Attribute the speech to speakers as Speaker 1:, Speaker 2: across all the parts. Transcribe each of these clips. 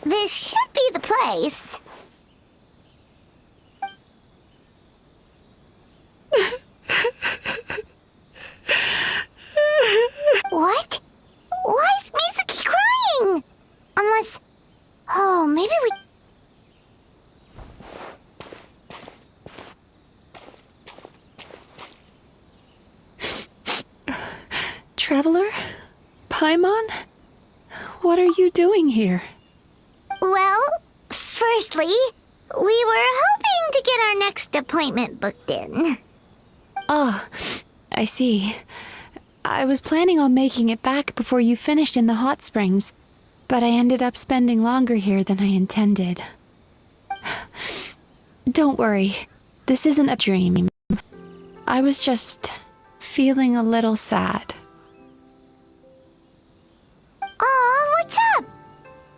Speaker 1: This should be the place. What? Why is Mizuki crying? Unless... Oh, maybe we...
Speaker 2: Traveler? Paimon? What are you doing here?
Speaker 1: Well, firstly, we were hoping to get our next appointment booked in.
Speaker 2: Oh, I see. I was planning on making it back before you finished in the hot springs, but I ended up spending longer here than I intended. Don't worry, this isn't a dream. I was just feeling a little sad.
Speaker 1: Aw, what's up?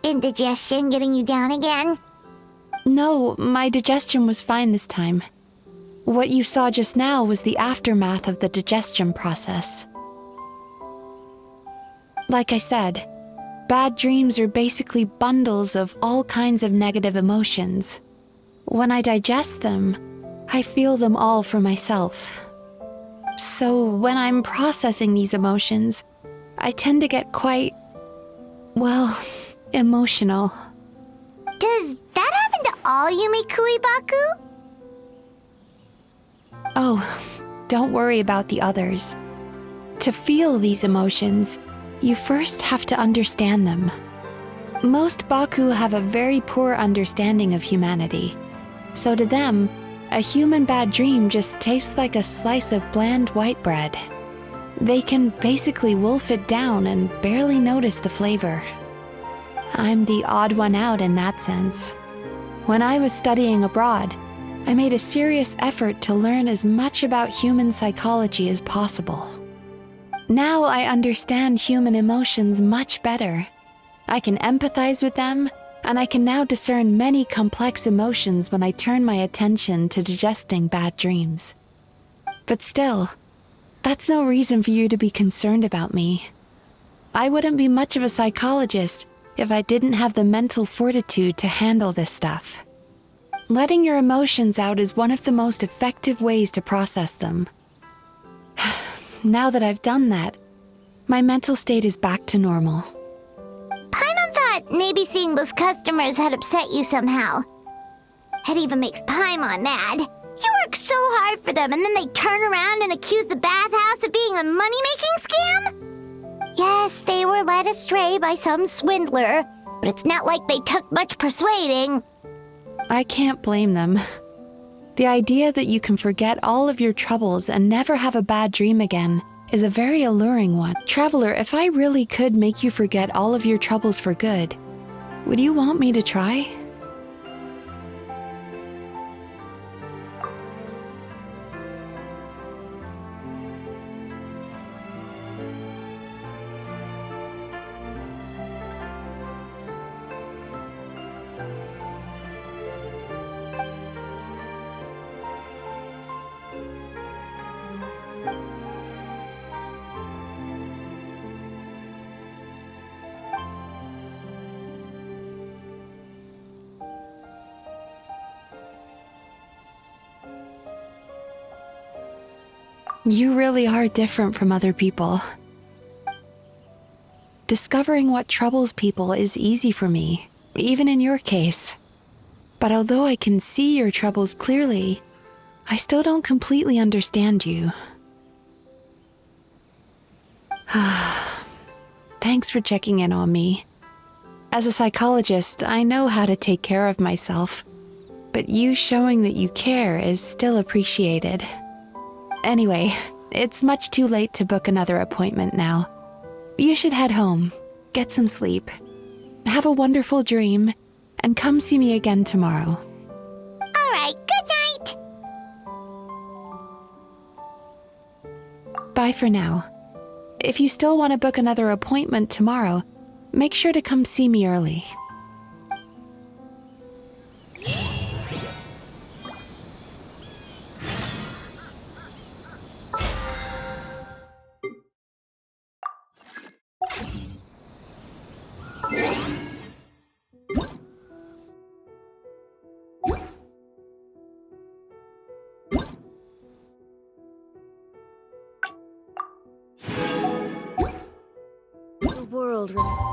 Speaker 1: Indigestion getting you down again?
Speaker 2: No, my digestion was fine this time. What you saw just now was the aftermath of the digestion process. Like I said, bad dreams are basically bundles of all kinds of negative emotions. When I digest them, I feel them all for myself. So when I'm processing these emotions, I tend to get quite, well, emotional.
Speaker 1: Does that happen to all Yumikui Baku?
Speaker 2: Oh, don't worry about the others. To feel these emotions, you first have to understand them. Most Baku have a very poor understanding of humanity. So to them, a human bad dream just tastes like a slice of bland white bread. They can basically wolf it down and barely notice the flavor. I'm the odd one out in that sense. When I was studying abroad, I made a serious effort to learn as much about human psychology as possible. Now I understand human emotions much better. I can empathize with them, and I can now discern many complex emotions when I turn my attention to digesting bad dreams. But still, that's no reason for you to be concerned about me. I wouldn't be much of a psychologist if I didn't have the mental fortitude to handle this stuff. Letting your emotions out is one of the most effective ways to process them. Now that I've done that, my mental state is back to normal.
Speaker 1: Paimon thought maybe seeing those customers had upset you somehow. It even makes Paimon mad. You work so hard for them and then they turn around and accuse the bathhouse of being a money-making scam? Yes, they were led astray by some swindler, but it's not like they took much persuading.
Speaker 2: I can't blame them. The idea that you can forget all of your troubles and never have a bad dream again is a very alluring one. Traveler, if I really could make you forget all of your troubles for good, would you want me to try? You really are different from other people. Discovering what troubles people is easy for me, even in your case. But although I can see your troubles clearly, I still don't completely understand you. Thanks for checking in on me. As a psychologist, I know how to take care of myself, but you showing that you care is still appreciated. Anyway, it's much too late to book another appointment now. You should head home, get some sleep, have a wonderful dream, and come see me again tomorrow.
Speaker 1: All right, good night.
Speaker 2: Bye for now. If you still want to book another appointment tomorrow, make sure to come see me early.
Speaker 3: world.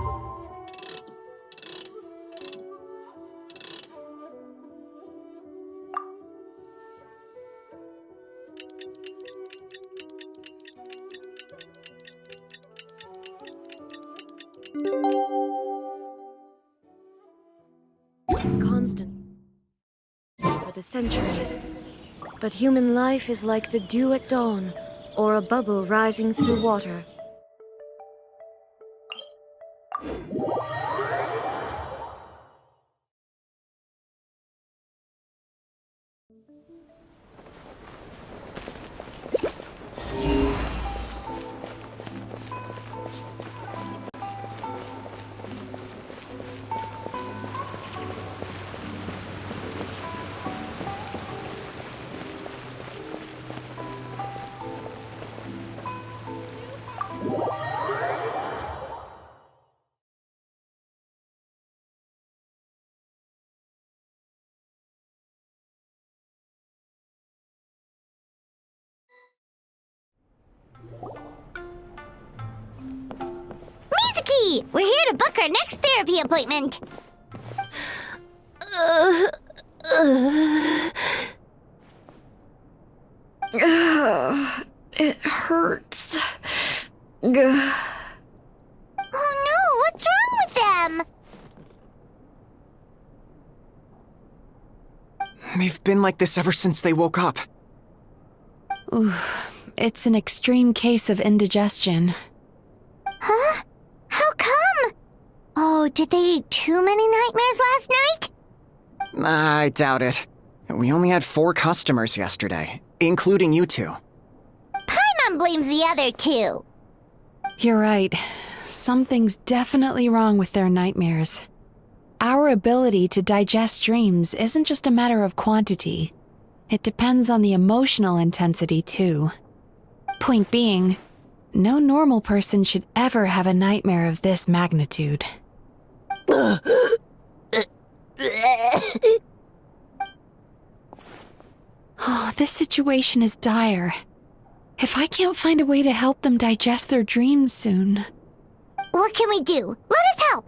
Speaker 3: It's constant over the centuries. But human life is like the dew at dawn, or a bubble rising through water.
Speaker 1: Midzuki! We're here to book our next therapy appointment.
Speaker 3: It hurts.
Speaker 1: Oh no, what's wrong with them?
Speaker 4: They've been like this ever since they woke up.
Speaker 2: Ooh, it's an extreme case of indigestion.
Speaker 1: Huh? How come? Oh, did they eat too many nightmares last night?
Speaker 4: I doubt it. We only had 4 customers yesterday, including you two.
Speaker 1: Paimon blames the other 2.
Speaker 2: You're right. Something's definitely wrong with their nightmares. Our ability to digest dreams isn't just a matter of quantity. It depends on the emotional intensity, too. Point being, no normal person should ever have a nightmare of this magnitude. Oh, this situation is dire. If I can't find a way to help them digest their dreams soon...
Speaker 1: What can we do? Let us help!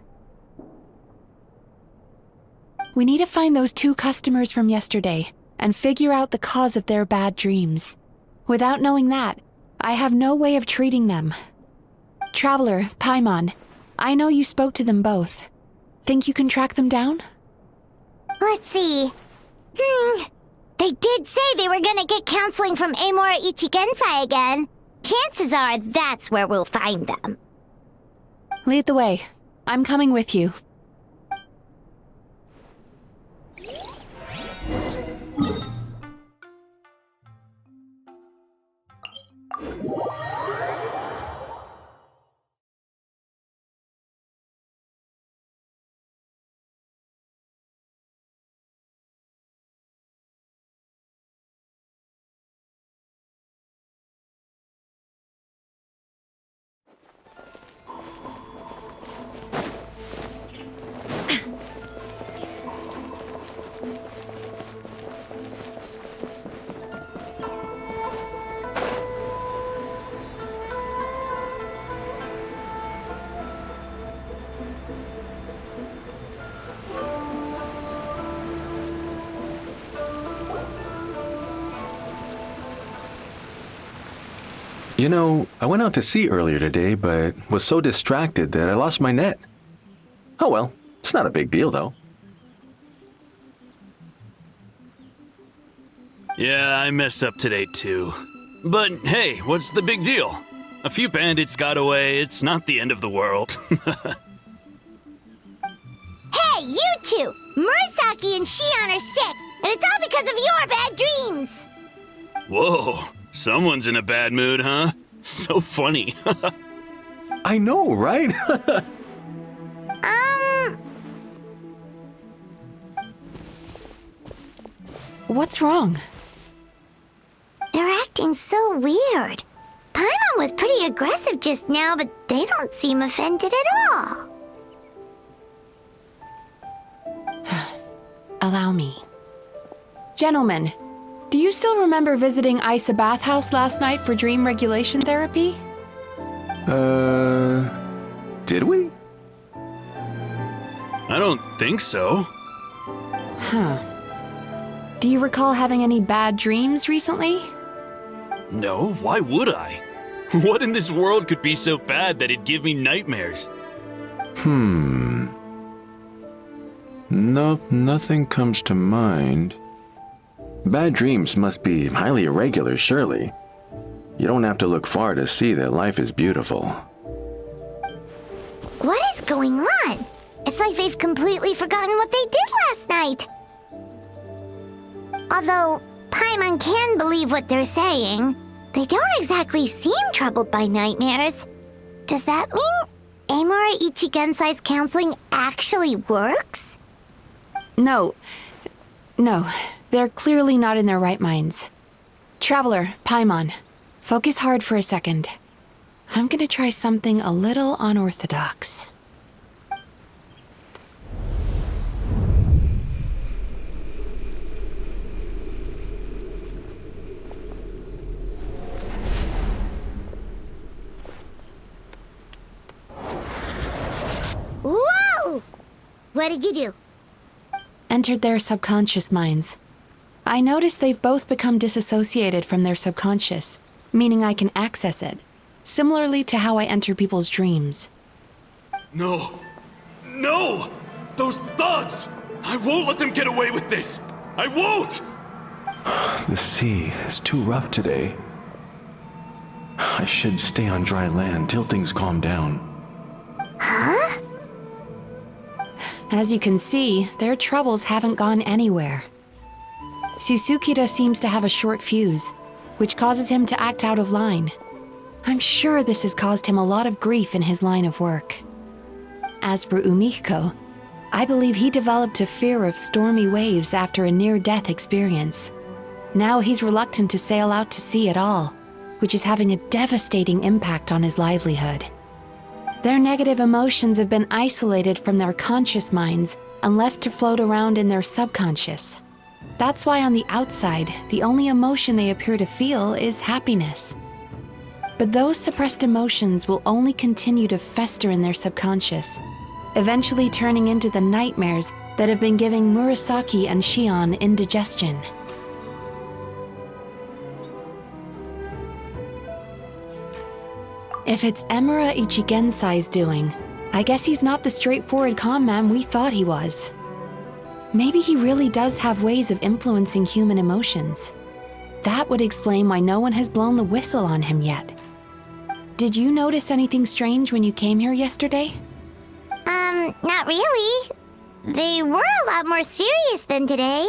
Speaker 2: We need to find those 2 customers from yesterday and figure out the cause of their bad dreams. Without knowing that, I have no way of treating them. Traveler, Paimon, I know you spoke to them both. Think you can track them down?
Speaker 1: Let's see. They did say they were gonna get counseling from Amora Ichigensai again. Chances are that's where we'll find them.
Speaker 2: Lead the way. I'm coming with you.
Speaker 5: You know, I went out to sea earlier today, but was so distracted that I lost my net. Oh well, it's not a big deal though.
Speaker 6: Yeah, I messed up today too. But hey, what's the big deal? A few bandits got away, it's not the end of the world.
Speaker 1: Hey, you 2! Murasaki and Shion are sick, and it's all because of your bad dreams!
Speaker 6: Whoa, someone's in a bad mood, huh? So funny.
Speaker 5: I know, right?
Speaker 2: What's wrong?
Speaker 1: They're acting so weird. Paimon was pretty aggressive just now, but they don't seem offended at all.
Speaker 2: Allow me. Gentlemen, do you still remember visiting Isa Bathhouse last night for dream regulation therapy?
Speaker 5: Did we?
Speaker 6: I don't think so.
Speaker 2: Huh. Do you recall having any bad dreams recently?
Speaker 6: No, why would I? What in this world could be so bad that it'd give me nightmares?
Speaker 5: Nope, nothing comes to mind. Bad dreams must be highly irregular, surely. You don't have to look far to see that life is beautiful.
Speaker 1: What is going on? It's like they've completely forgotten what they did last night. Although Paimon can believe what they're saying, they don't exactly seem troubled by nightmares. Does that mean Amura Ichigensai's counseling actually works?
Speaker 2: No, they're clearly not in their right minds. Traveler, Paimon, focus hard for a second. I'm gonna try something a little unorthodox.
Speaker 1: Whoa! What did you do?
Speaker 2: Entered their subconscious minds. I noticed they've both become disassociated from their subconscious, meaning I can access it, similarly to how I enter people's dreams.
Speaker 6: No! No! Those thugs! I won't let them get away with this! I won't!
Speaker 5: The sea is too rough today. I should stay on dry land till things calm down.
Speaker 1: Huh?
Speaker 2: As you can see, their troubles haven't gone anywhere. Susukida seems to have a short fuse, which causes him to act out of line. I'm sure this has caused him a lot of grief in his line of work. As for Umiko, I believe he developed a fear of stormy waves after a near-death experience. Now he's reluctant to sail out to sea at all, which is having a devastating impact on his livelihood. Their negative emotions have been isolated from their conscious minds and left to float around in their subconscious. That's why on the outside, the only emotion they appear to feel is happiness. But those suppressed emotions will only continue to fester in their subconscious, eventually turning into the nightmares that have been giving Murasaki and Shion indigestion. If it's Emura Ichigensai's doing, I guess he's not the straightforward calm man we thought he was. Maybe he really does have ways of influencing human emotions. That would explain why no one has blown the whistle on him yet. Did you notice anything strange when you came here yesterday?
Speaker 1: Not really. They were a lot more serious than today.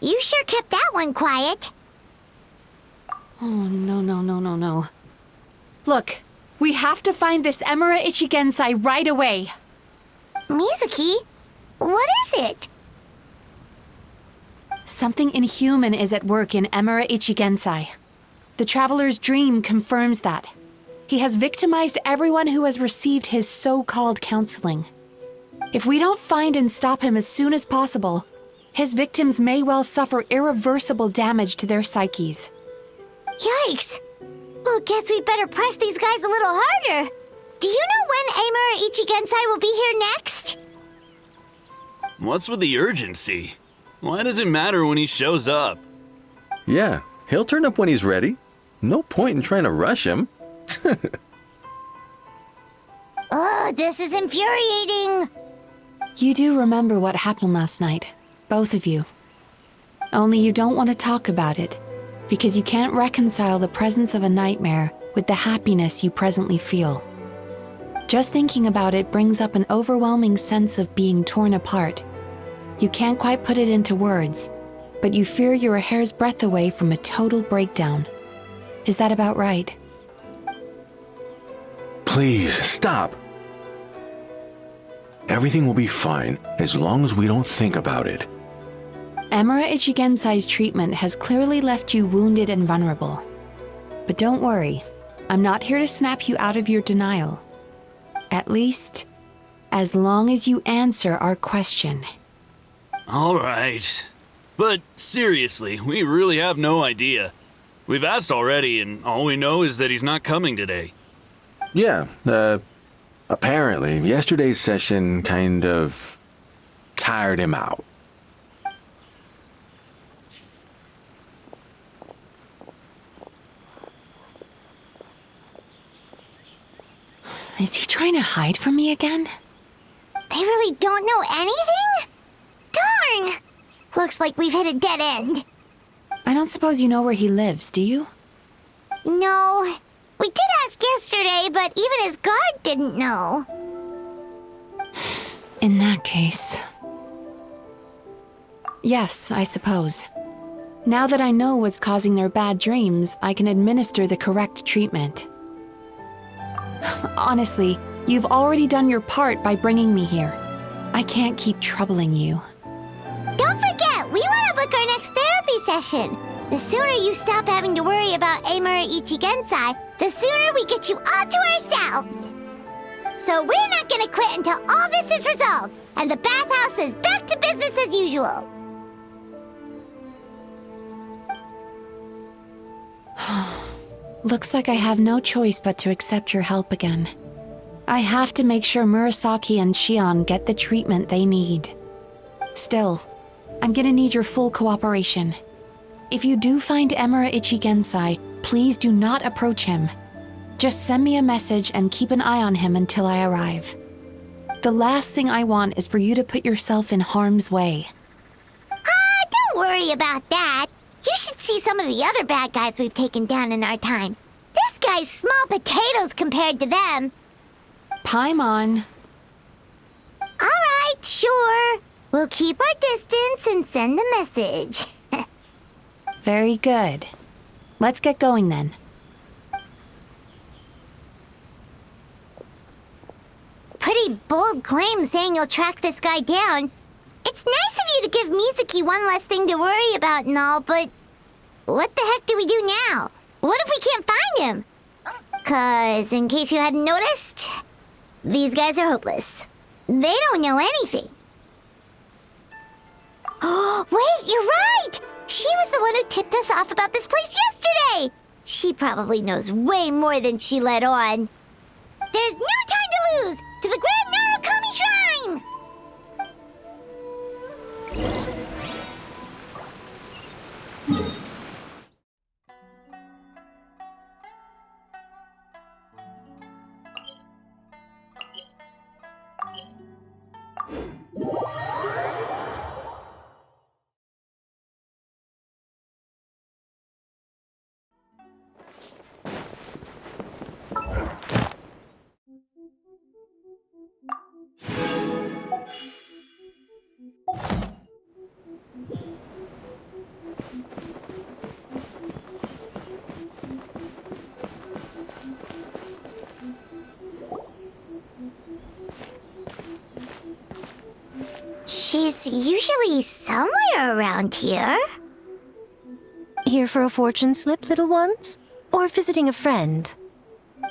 Speaker 1: You sure kept that one quiet.
Speaker 2: Oh, no. Look, we have to find this Emura Ichigensai right away.
Speaker 1: Mizuki, what is it?
Speaker 2: Something inhuman is at work in Emura Ichigensai. The Traveler's dream confirms that. He has victimized everyone who has received his so-called counseling. If we don't find and stop him as soon as possible, his victims may well suffer irreversible damage to their psyches.
Speaker 1: Yikes! Well, guess we better press these guys a little harder. Do you know when Amura Ichigensai will be here next?
Speaker 6: What's with the urgency? Why does it matter when he shows up?
Speaker 5: Yeah, he'll turn up when he's ready. No point in trying to rush him.
Speaker 1: Oh, this is infuriating.
Speaker 2: You do remember what happened last night, both of you. Only you don't want to talk about it, because you can't reconcile the presence of a nightmare with the happiness you presently feel. Just thinking about it brings up an overwhelming sense of being torn apart. You can't quite put it into words, but you fear you're a hair's breadth away from a total breakdown. Is that about right?
Speaker 5: Please, stop. Everything will be fine as long as we don't think about it.
Speaker 2: Emura Ichigensai's treatment has clearly left you wounded and vulnerable. But don't worry, I'm not here to snap you out of your denial. At least, as long as you answer our question.
Speaker 6: All right. But seriously, we really have no idea. We've asked already, and all we know is that he's not coming today.
Speaker 5: Yeah, apparently yesterday's session kind of tired him out.
Speaker 2: Is he trying to hide from me again?
Speaker 1: They really don't know anything? Darn! Looks like we've hit a dead end.
Speaker 2: I don't suppose you know where he lives, do you?
Speaker 1: No. We did ask yesterday, but even his guard didn't know.
Speaker 2: In that case... Yes, I suppose. Now that I know what's causing their bad dreams, I can administer the correct treatment. Honestly, you've already done your part by bringing me here. I can't keep troubling you.
Speaker 1: Don't forget, we want to book our next therapy session. The sooner you stop having to worry about Amura Ichigensai, the sooner we get you all to ourselves. So we're not gonna quit until all this is resolved, and the bathhouse is back to business as usual.
Speaker 2: Looks like I have no choice but to accept your help again. I have to make sure Murasaki and Shion get the treatment they need. Still, I'm gonna need your full cooperation. If you do find Amura Ichigensai, please do not approach him. Just send me a message and keep an eye on him until I arrive. The last thing I want is for you to put yourself in harm's way.
Speaker 1: Don't worry about that. You should see some of the other bad guys we've taken down in our time. This guy's small potatoes compared to them.
Speaker 2: Paimon.
Speaker 1: Alright, sure. We'll keep our distance and send the message.
Speaker 2: Very good. Let's get going then.
Speaker 1: Pretty bold claim saying you'll track this guy down. It's nice of you to give Mizuki one less thing to worry about and all, but what the heck do we do now? What if we can't find him? 'Cause, in case you hadn't noticed, these guys are hopeless. They don't know anything. Oh, wait, you're right! She was the one who tipped us off about this place yesterday! She probably knows way more than she let on. There's no time to lose! To the Grand Narukami Shrine! She's usually somewhere around here.
Speaker 7: Here for a fortune slip, little ones? Or visiting a friend?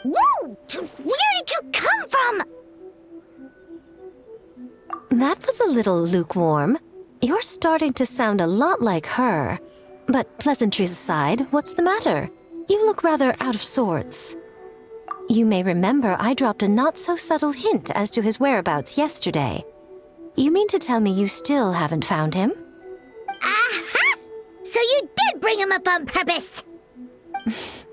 Speaker 1: Whoa! Where did you come from?
Speaker 7: That was a little lukewarm. You're starting to sound a lot like her. But pleasantries aside, what's the matter? You look rather out of sorts. You may remember I dropped a not-so-subtle hint as to his whereabouts yesterday. You mean to tell me you still haven't found him?
Speaker 1: Aha! So you did bring him up on purpose!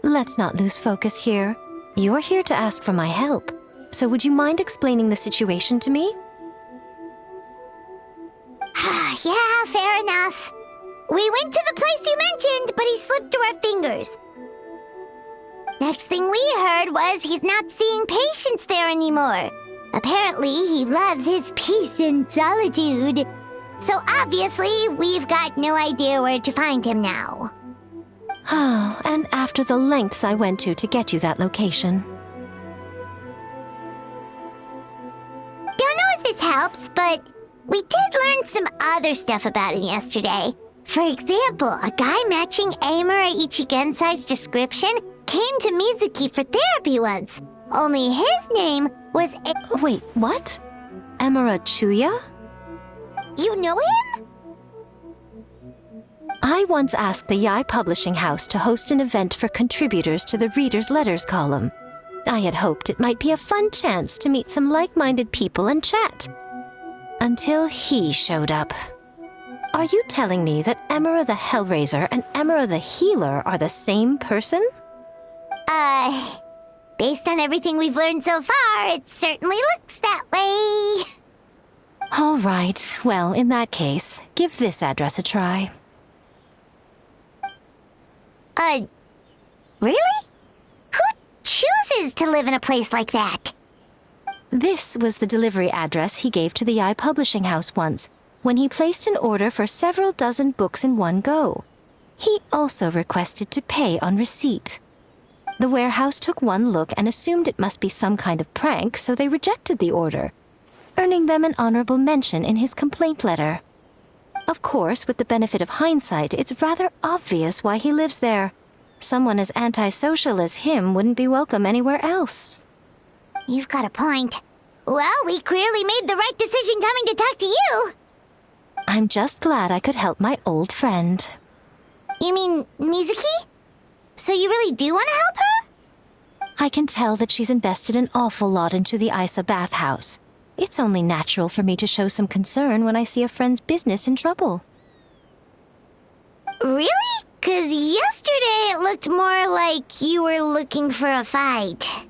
Speaker 7: Let's not lose focus here. You're here to ask for my help. So would you mind explaining the situation to me?
Speaker 1: Yeah, fair enough. We went to the place you mentioned, but he slipped through our fingers. Next thing we heard was he's not seeing patients there anymore. Apparently, he loves his peace and solitude. So obviously, we've got no idea where to find him now.
Speaker 7: Oh, and after the lengths I went to get you that location.
Speaker 1: Don't know if this helps, but we did learn some other stuff about him yesterday. For example, a guy matching Amura Ichigensai's description came to Mizuki for therapy once. Only his name was...
Speaker 7: Wait, what? Amura Chuya?
Speaker 1: You know him?
Speaker 7: I once asked the Yai Publishing House to host an event for contributors to the Reader's Letters column. I had hoped it might be a fun chance to meet some like-minded people and chat. Until he showed up. Are you telling me that Emera the Hellraiser and Emera the Healer are the same person?
Speaker 1: Based on everything we've learned so far, it certainly looks that way.
Speaker 7: All right, well, in that case, give this address a try.
Speaker 1: Really? Who chooses to live in a place like that?
Speaker 7: This was the delivery address he gave to the Publishing House once, when he placed an order for several dozen books in one go. He also requested to pay on receipt. The warehouse took one look and assumed it must be some kind of prank, so they rejected the order, earning them an honorable mention in his complaint letter. Of course, with the benefit of hindsight, it's rather obvious why he lives there. Someone as antisocial as him wouldn't be welcome anywhere else.
Speaker 1: You've got a point. Well, we clearly made the right decision coming to talk to you.
Speaker 7: I'm just glad I could help my old friend.
Speaker 1: You mean Mizuki? So you really do want to help her?
Speaker 7: I can tell that she's invested an awful lot into the Isa bathhouse. It's only natural for me to show some concern when I see a friend's business in trouble.
Speaker 1: Really? 'Cause yesterday it looked more like you were looking for a fight.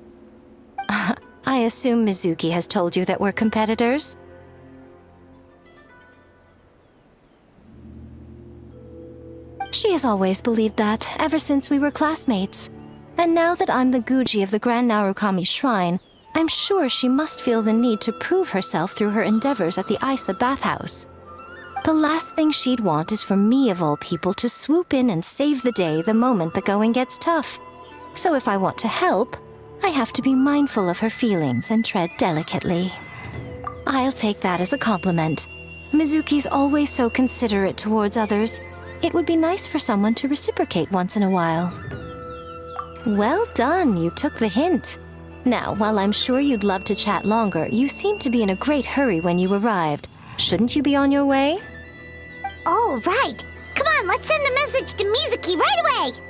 Speaker 7: I assume Mizuki has told you that we're competitors? She has always believed that, ever since we were classmates. And now that I'm the Guji of the Grand Narukami Shrine, I'm sure she must feel the need to prove herself through her endeavors at the Isa bathhouse. The last thing she'd want is for me, of all people, to swoop in and save the day the moment the going gets tough. So if I want to help, I have to be mindful of her feelings and tread delicately. I'll take that as a compliment. Mizuki's always so considerate towards others. It would be nice for someone to reciprocate once in a while. Well done, you took the hint. Now, while I'm sure you'd love to chat longer, you seemed to be in a great hurry when you arrived. Shouldn't you be on your way?
Speaker 1: Oh, right. Come on, let's send a message to Mizuki right away.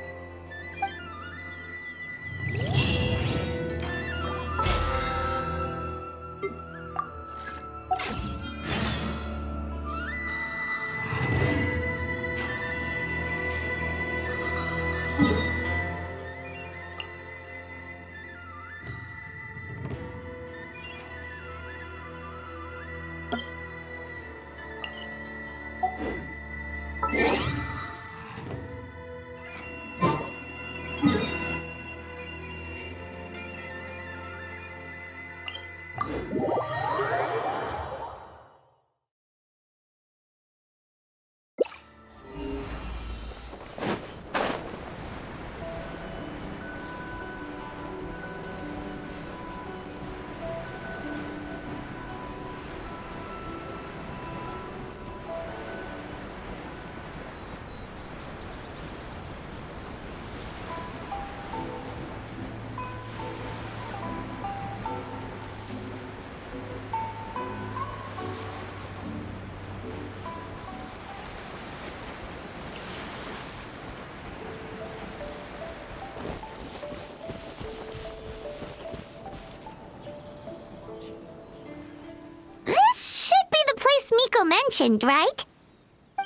Speaker 1: Miko mentioned, right?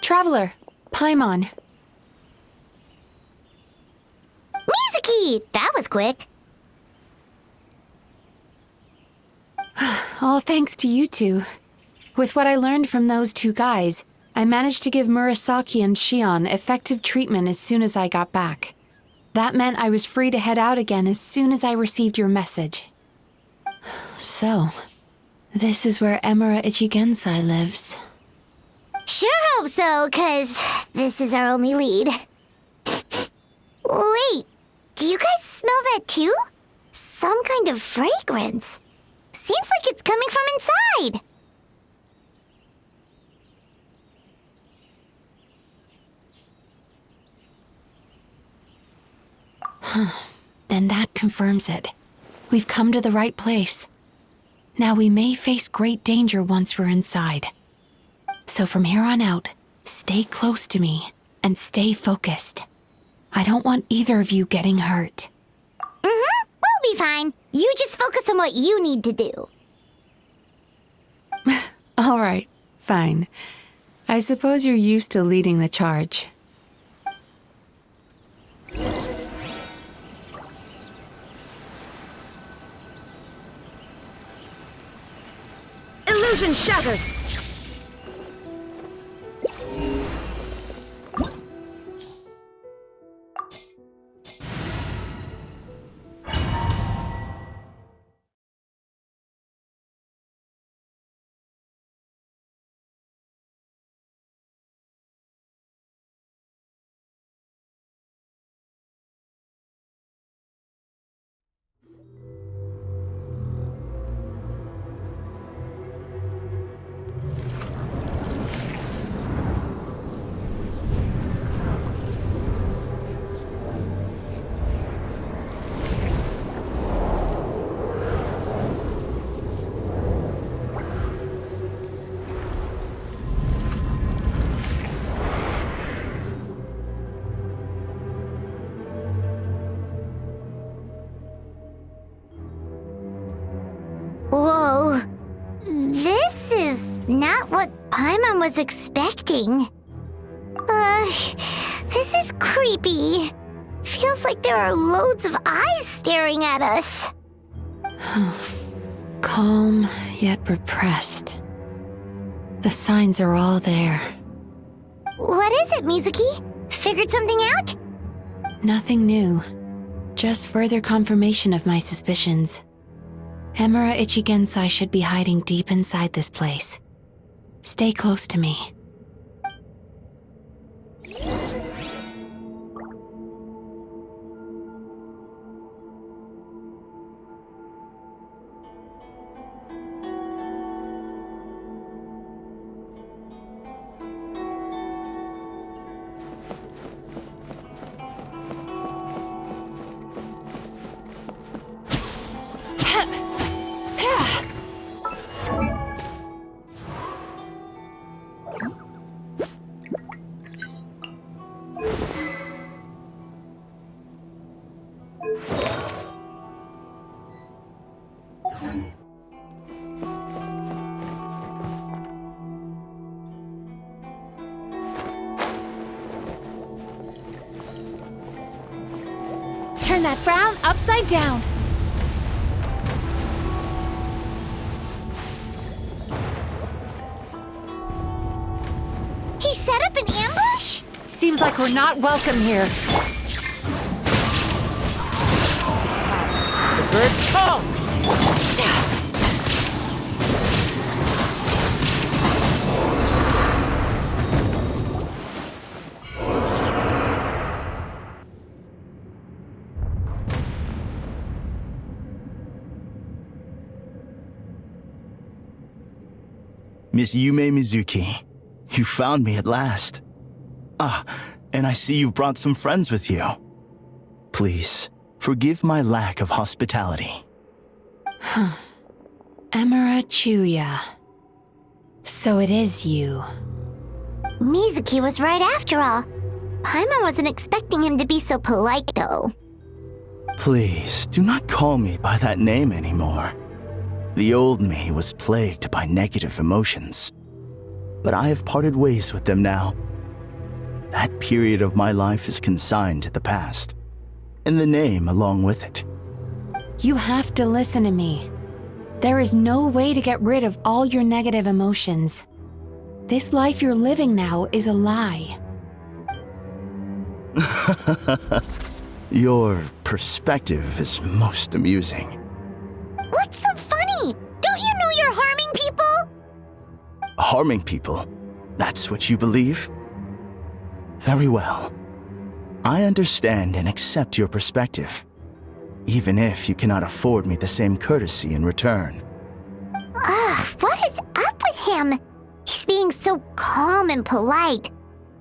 Speaker 2: Traveler, Paimon.
Speaker 1: Mizuki! That was quick.
Speaker 2: All thanks to you two. With what I learned from those two guys, I managed to give Murasaki and Shion effective treatment as soon as I got back. That meant I was free to head out again as soon as I received your message. So, this is where Emera Ichigensai lives.
Speaker 1: Sure hope so, 'cause this is our only lead. Wait, do you guys smell that too? Some kind of fragrance. Seems like it's coming from inside.
Speaker 2: Then that confirms it. We've come to the right place. Now we may face great danger once we're inside. So from here on out, stay close to me and stay focused. I don't want either of you getting hurt.
Speaker 1: We'll be fine. You just focus on what you need to do.
Speaker 2: All right, fine. I suppose you're used to leading the charge.
Speaker 3: Illusion shattered!
Speaker 1: Whoa. This is not what Paimon was expecting. This is creepy. Feels like there are loads of eyes staring at us.
Speaker 2: Calm, yet repressed. The signs are all there.
Speaker 1: What is it, Mizuki? Figured something out?
Speaker 2: Nothing new. Just further confirmation of my suspicions. Emura Ichigensai should be hiding deep inside this place. Stay close to me.
Speaker 8: Turn that frown upside down.
Speaker 1: He set up an ambush?
Speaker 8: Seems like we're not welcome here. The birds call.
Speaker 9: Miss Yume Mizuki, you found me at last. Ah, and I see you've brought some friends with you. Please, forgive my lack of hospitality.
Speaker 2: Emura Chuya. So it is you.
Speaker 1: Mizuki was right after all. Paimon wasn't expecting him to be so polite, though.
Speaker 9: Please, do not call me by that name anymore. The old me was plagued by negative emotions, but I have parted ways with them now. That period of my life is consigned to the past, and the name along with it.
Speaker 2: You have to listen to me. There is no way to get rid of all your negative emotions. This life you're living now is a lie.
Speaker 9: Your perspective is most amusing.
Speaker 1: What's so funny? Don't you know you're harming people?
Speaker 9: Harming people? That's what you believe? Very well. I understand and accept your perspective, even if you cannot afford me the same courtesy in return.
Speaker 1: What is up with him? He's being so calm and polite.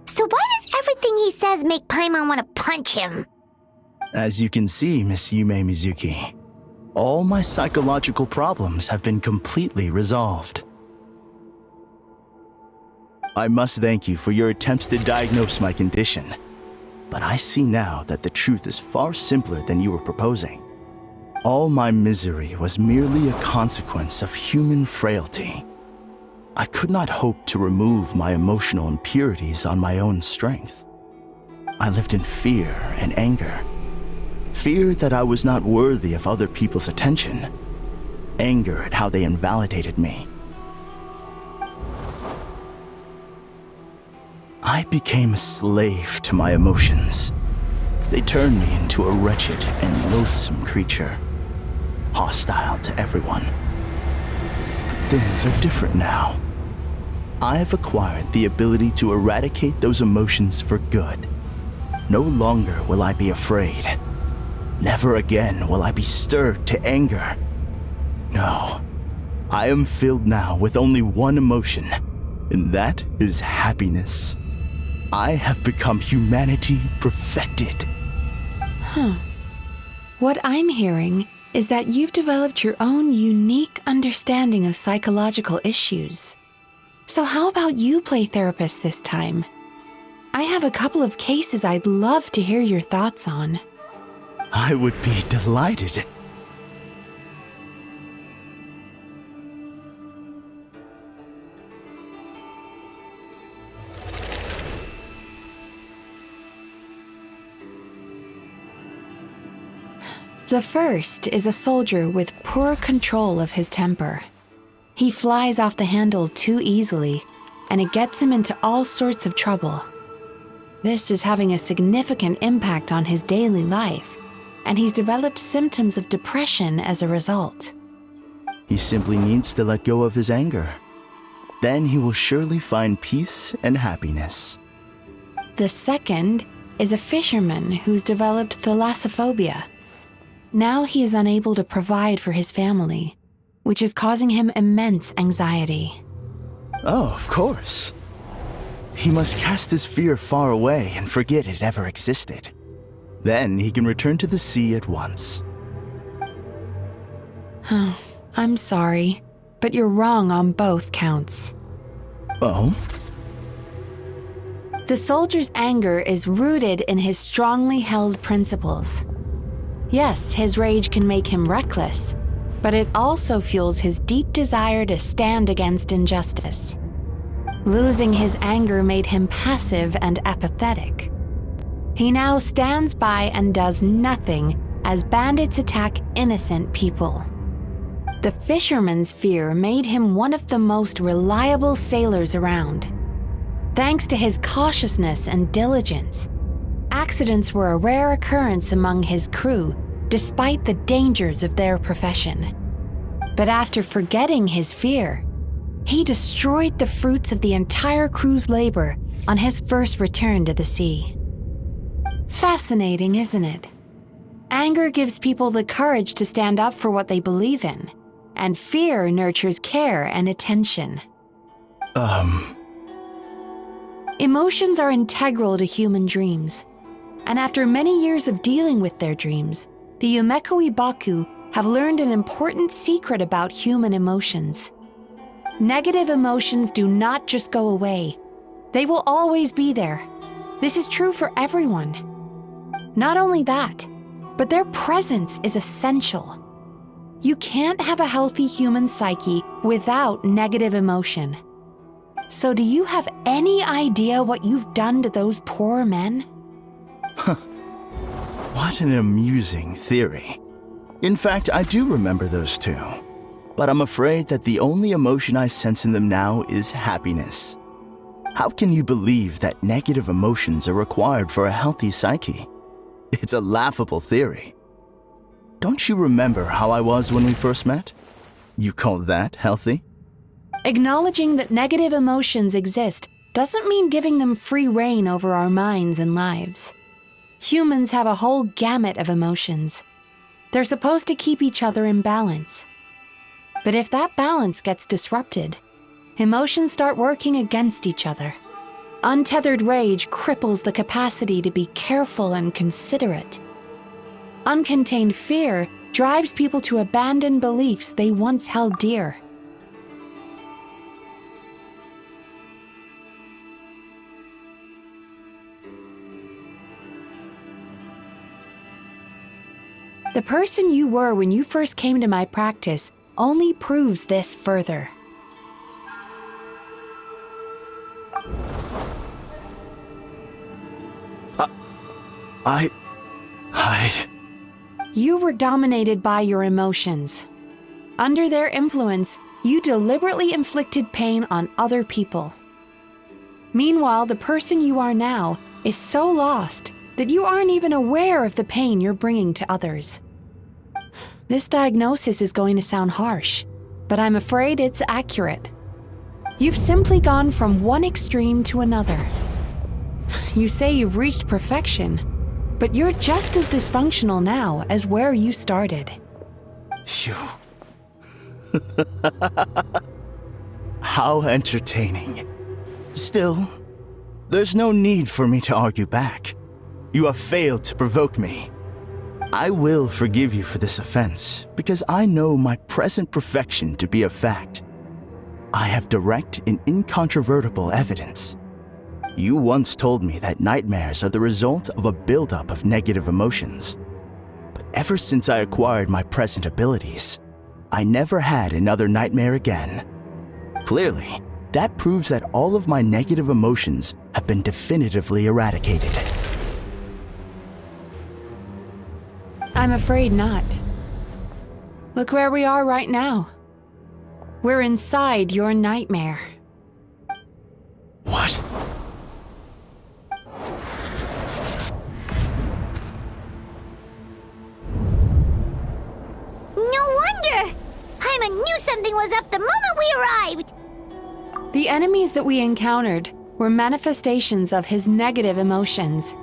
Speaker 1: So why does everything he says make Paimon want to punch him?
Speaker 9: As you can see, Miss Yume Mizuki, all my psychological problems have been completely resolved. I must thank you for your attempts to diagnose my condition, but I see now that the truth is far simpler than you were proposing. All my misery was merely a consequence of human frailty. I could not hope to remove my emotional impurities on my own strength. I lived in fear and anger. Fear that I was not worthy of other people's attention. Anger at how they invalidated me. I became a slave to my emotions. They turned me into a wretched and loathsome creature, hostile to everyone. But things are different now. I have acquired the ability to eradicate those emotions for good. No longer will I be afraid. Never again will I be stirred to anger. No, I am filled now with only one emotion, and that is happiness. I have become humanity perfected.
Speaker 2: What I'm hearing is that you've developed your own unique understanding of psychological issues. So how about you play therapist this time? I have a couple of cases I'd love to hear your thoughts on.
Speaker 9: I would be delighted.
Speaker 2: The first is a soldier with poor control of his temper. He flies off the handle too easily, and it gets him into all sorts of trouble. This is having a significant impact on his daily life, and he's developed symptoms of depression as a result.
Speaker 9: He simply needs to let go of his anger. Then he will surely find peace and happiness.
Speaker 2: The second is a fisherman who's developed thalassophobia. Now he is unable to provide for his family, which is causing him immense anxiety.
Speaker 9: Oh, of course. He must cast his fear far away and forget it ever existed. Then he can return to the sea at once.
Speaker 2: I'm sorry, but you're wrong on both counts.
Speaker 9: Oh?
Speaker 2: The soldier's anger is rooted in his strongly held principles. Yes, his rage can make him reckless, but it also fuels his deep desire to stand against injustice. Losing his anger made him passive and apathetic. He now stands by and does nothing as bandits attack innocent people. The fisherman's fear made him one of the most reliable sailors around. Thanks to his cautiousness and diligence, accidents were a rare occurrence among his crew, despite the dangers of their profession. But after forgetting his fear, he destroyed the fruits of the entire crew's labor on his first return to the sea. Fascinating, isn't it? Anger gives people the courage to stand up for what they believe in, and fear nurtures care and attention. Emotions are integral to human dreams, and after many years of dealing with their dreams, the Yumekoi Baku have learned an important secret about human emotions. Negative emotions do not just go away. They will always be there. This is true for everyone. Not only that, but their presence is essential. You can't have a healthy human psyche without negative emotion. So do you have any idea what you've done to those poor men?
Speaker 9: What an amusing theory. In fact, I do remember those two. But I'm afraid that the only emotion I sense in them now is happiness. How can you believe that negative emotions are required for a healthy psyche? It's a laughable theory. Don't you remember how I was when we first met? You call that healthy?
Speaker 2: Acknowledging that negative emotions exist doesn't mean giving them free rein over our minds and lives. Humans have a whole gamut of emotions. They're supposed to keep each other in balance. But if that balance gets disrupted, emotions start working against each other. Untethered rage cripples the capacity to be careful and considerate. Uncontained fear drives people to abandon beliefs they once held dear. The person you were when you first came to my practice only proves this further. You were dominated by your emotions. Under their influence, you deliberately inflicted pain on other people. Meanwhile, the person you are now is so lost that you aren't even aware of the pain you're bringing to others. This diagnosis is going to sound harsh, but I'm afraid it's accurate. You've simply gone from one extreme to another. You say you've reached perfection, but you're just as dysfunctional now as where you started.
Speaker 9: You... How entertaining. Still, there's no need for me to argue back. You have failed to provoke me. I will forgive you for this offense, because I know my present perfection to be a fact. I have direct and incontrovertible evidence. You once told me that nightmares are the result of a buildup of negative emotions. But ever since I acquired my present abilities, I never had another nightmare again. Clearly, that proves that all of my negative emotions have been definitively eradicated.
Speaker 2: I'm afraid not. Look where we are right now. We're inside your nightmare.
Speaker 9: What?
Speaker 1: No wonder! Paimon knew something was up the moment we arrived!
Speaker 2: The enemies that we encountered were manifestations of his negative emotions.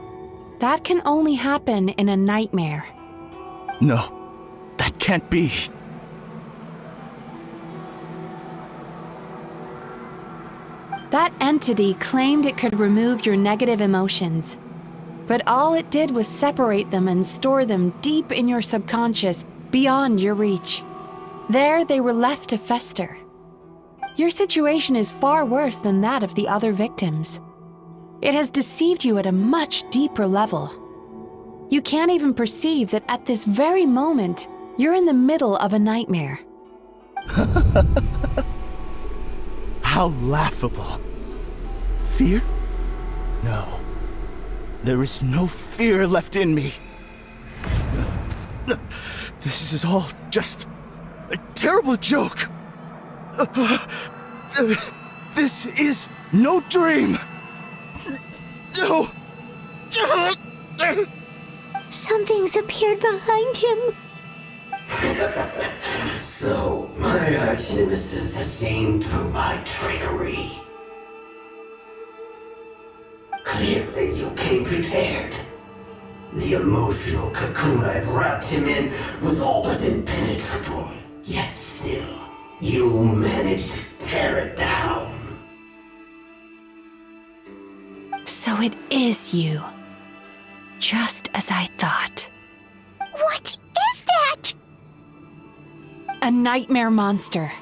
Speaker 2: That can only happen in a nightmare.
Speaker 9: No, that can't be.
Speaker 2: That entity claimed it could remove your negative emotions. But all it did was separate them and store them deep in your subconscious, beyond your reach. There they were left to fester. Your situation is far worse than that of the other victims. It has deceived you at a much deeper level. You can't even perceive that at this very moment, you're in the middle of a nightmare.
Speaker 9: How laughable. Fear? No. There is no fear left in me. This is all just a terrible joke. This is no dream. No.
Speaker 1: Something's appeared behind him.
Speaker 10: So, my arch-nemesis has seen through my trickery. Clearly, you came prepared. The emotional cocoon I'd wrapped him in was all but impenetrable. Yet still, you managed to tear it down.
Speaker 2: So it is you. Just as I thought.
Speaker 1: What is that?
Speaker 2: A nightmare monster.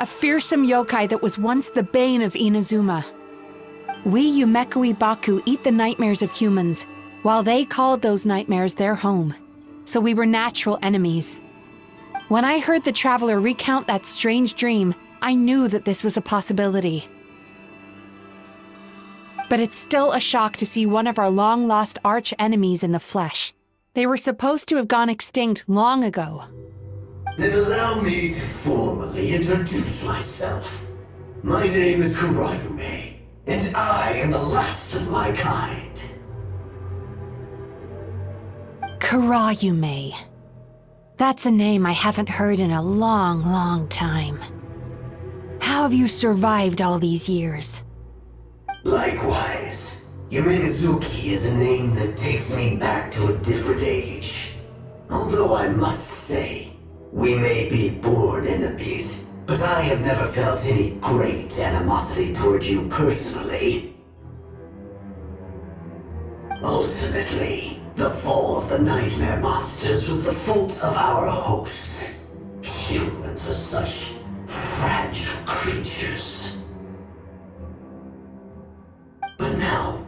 Speaker 2: A fearsome yokai that was once the bane of Inazuma. We Yumekoi Baku eat the nightmares of humans, while they called those nightmares their home. So we were natural enemies. When I heard the traveler recount that strange dream, I knew that this was a possibility. But it's still a shock to see one of our long-lost arch-enemies in the flesh. They were supposed to have gone extinct long ago.
Speaker 10: Then allow me to formally introduce myself. My name is Kurayume, and I am the last of my kind.
Speaker 2: Kurayume. That's a name I haven't heard in a long, long time. How have you survived all these years?
Speaker 10: Likewise, Midzuki is a name that takes me back to a different age. Although I must say, we may be born enemies, but I have never felt any great animosity toward you personally. Ultimately, the fall of the nightmare monsters was the fault of our hosts. Humans are such fragile creatures. But now,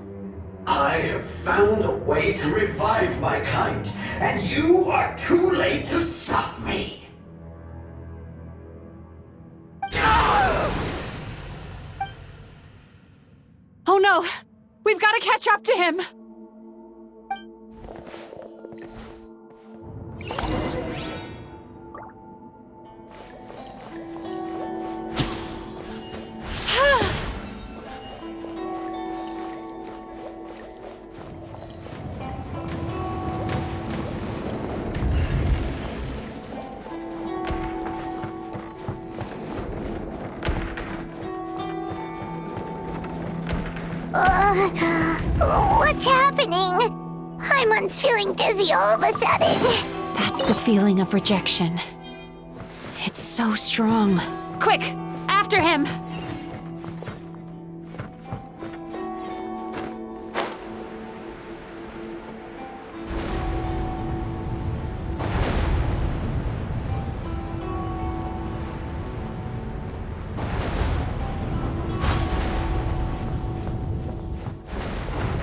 Speaker 10: I have found a way to revive my kind, and you are too late to stop me.
Speaker 8: Oh no! We've got to catch up to him!
Speaker 1: What's happening? Paimon's feeling dizzy all of a sudden.
Speaker 2: That's the feeling of rejection. It's so strong.
Speaker 8: Quick! After him!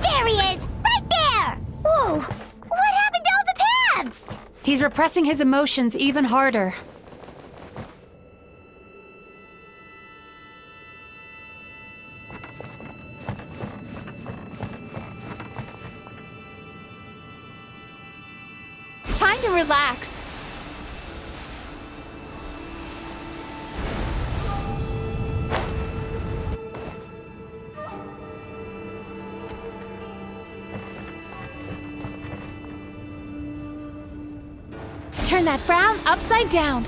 Speaker 1: There he is! Right there! Whoa! What happened to all the paths?
Speaker 8: He's repressing his emotions even harder. Time to relax. Turn that frown upside down.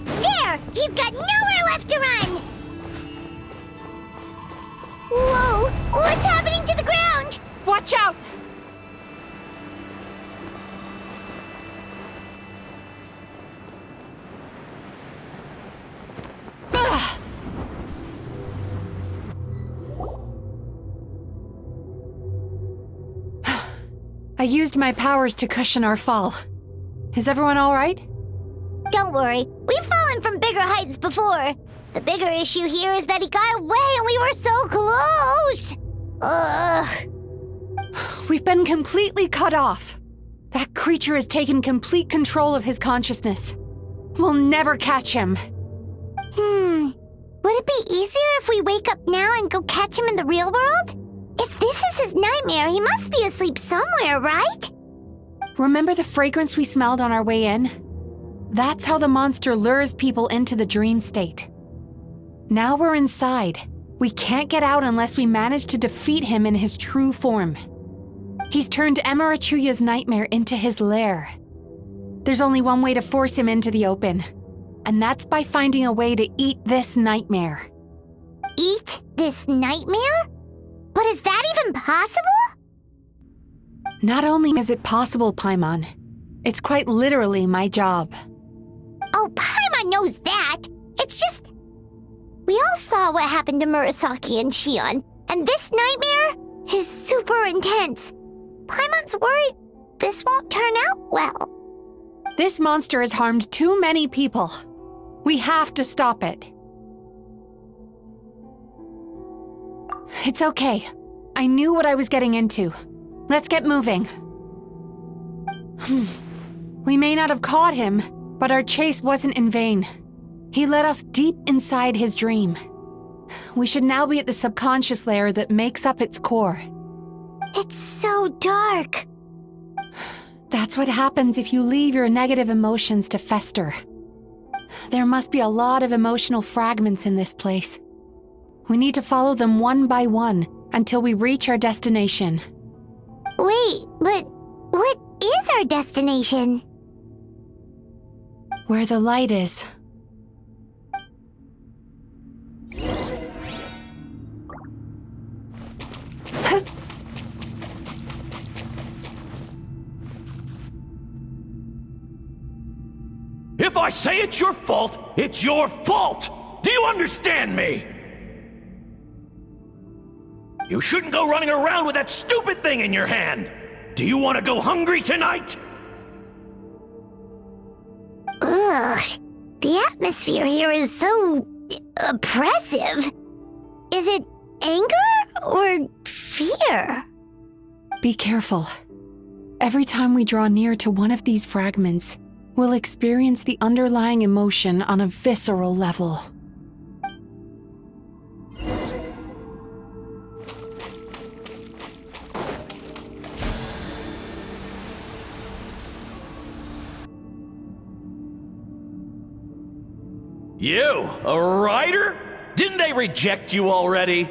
Speaker 1: There! He's got nowhere left to run! Whoa! What's happening to the ground?
Speaker 8: Watch out! Ugh. I used my powers to cushion our fall. Is everyone all right?
Speaker 1: Don't worry, we've fallen from bigger heights before. The bigger issue here is that he got away and we were so close! Ugh.
Speaker 8: We've been completely cut off. That creature has taken complete control of his consciousness. We'll never catch him.
Speaker 1: Would it be easier if we wake up now and go catch him in the real world? If this is his nightmare, he must be asleep somewhere, right?
Speaker 8: Remember the fragrance we smelled on our way in? That's how the monster lures people into the dream state. Now we're inside. We can't get out unless we manage to defeat him in his true form. He's turned Emarachuya's nightmare into his lair. There's only one way to force him into the open, and that's by finding a way to eat this nightmare.
Speaker 1: Eat this nightmare? But is that even possible?
Speaker 8: Not only is it possible, Paimon, it's quite literally my job.
Speaker 1: Oh, Paimon knows that. It's just... We all saw what happened to Murasaki and Shion, and this nightmare is super intense. Paimon's worried this won't turn out well.
Speaker 8: This monster has harmed too many people. We have to stop it. It's okay. I knew what I was getting into. Let's get moving. We may not have caught him, but our chase wasn't in vain. He led us deep inside his dream. We should now be at the subconscious layer that makes up its core.
Speaker 1: It's so dark.
Speaker 8: That's what happens if you leave your negative emotions to fester. There must be a lot of emotional fragments in this place. We need to follow them one by one until we reach our destination.
Speaker 1: Wait, but what is our destination?
Speaker 8: Where the light is.
Speaker 11: If I say it's your fault, it's your fault! Do you understand me? You shouldn't go running around with that stupid thing in your hand! Do you want to go hungry tonight?
Speaker 1: Ugh. The atmosphere here is so oppressive. Is it anger or fear?
Speaker 8: Be careful. Every time we draw near to one of these fragments, we'll experience the underlying emotion on a visceral level.
Speaker 11: You, a writer? Didn't they reject you already?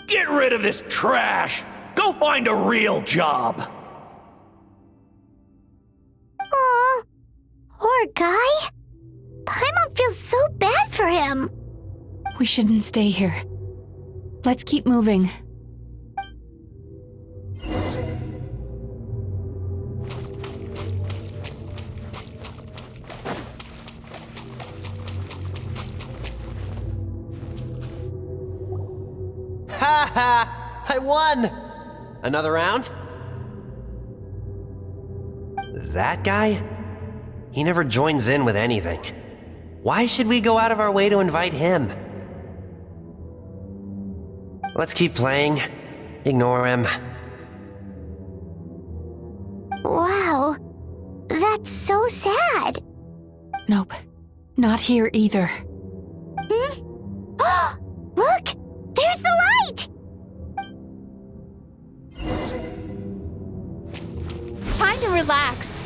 Speaker 11: Get rid of this trash! Go find a real job!
Speaker 1: Aw, poor guy. Paimon feels so bad for him.
Speaker 8: We shouldn't stay here. Let's keep moving.
Speaker 12: Ha ha! I won! Another round? That guy? He never joins in with anything. Why should we go out of our way to invite him? Let's keep playing. Ignore him.
Speaker 1: Wow, that's so sad.
Speaker 8: Nope. Not here either.
Speaker 1: Look! There's the light!
Speaker 2: Time to relax.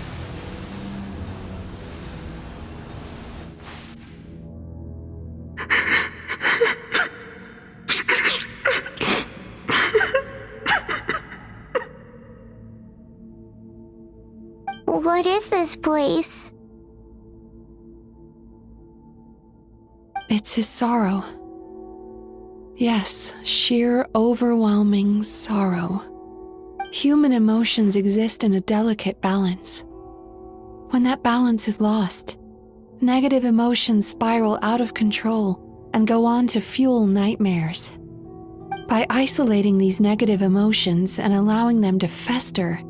Speaker 1: What is this place?
Speaker 8: It's his sorrow. Yes, sheer overwhelming sorrow. Human emotions exist in a delicate balance. When that balance is lost, negative emotions spiral out of control and go on to fuel nightmares. By isolating these negative emotions and allowing them to fester,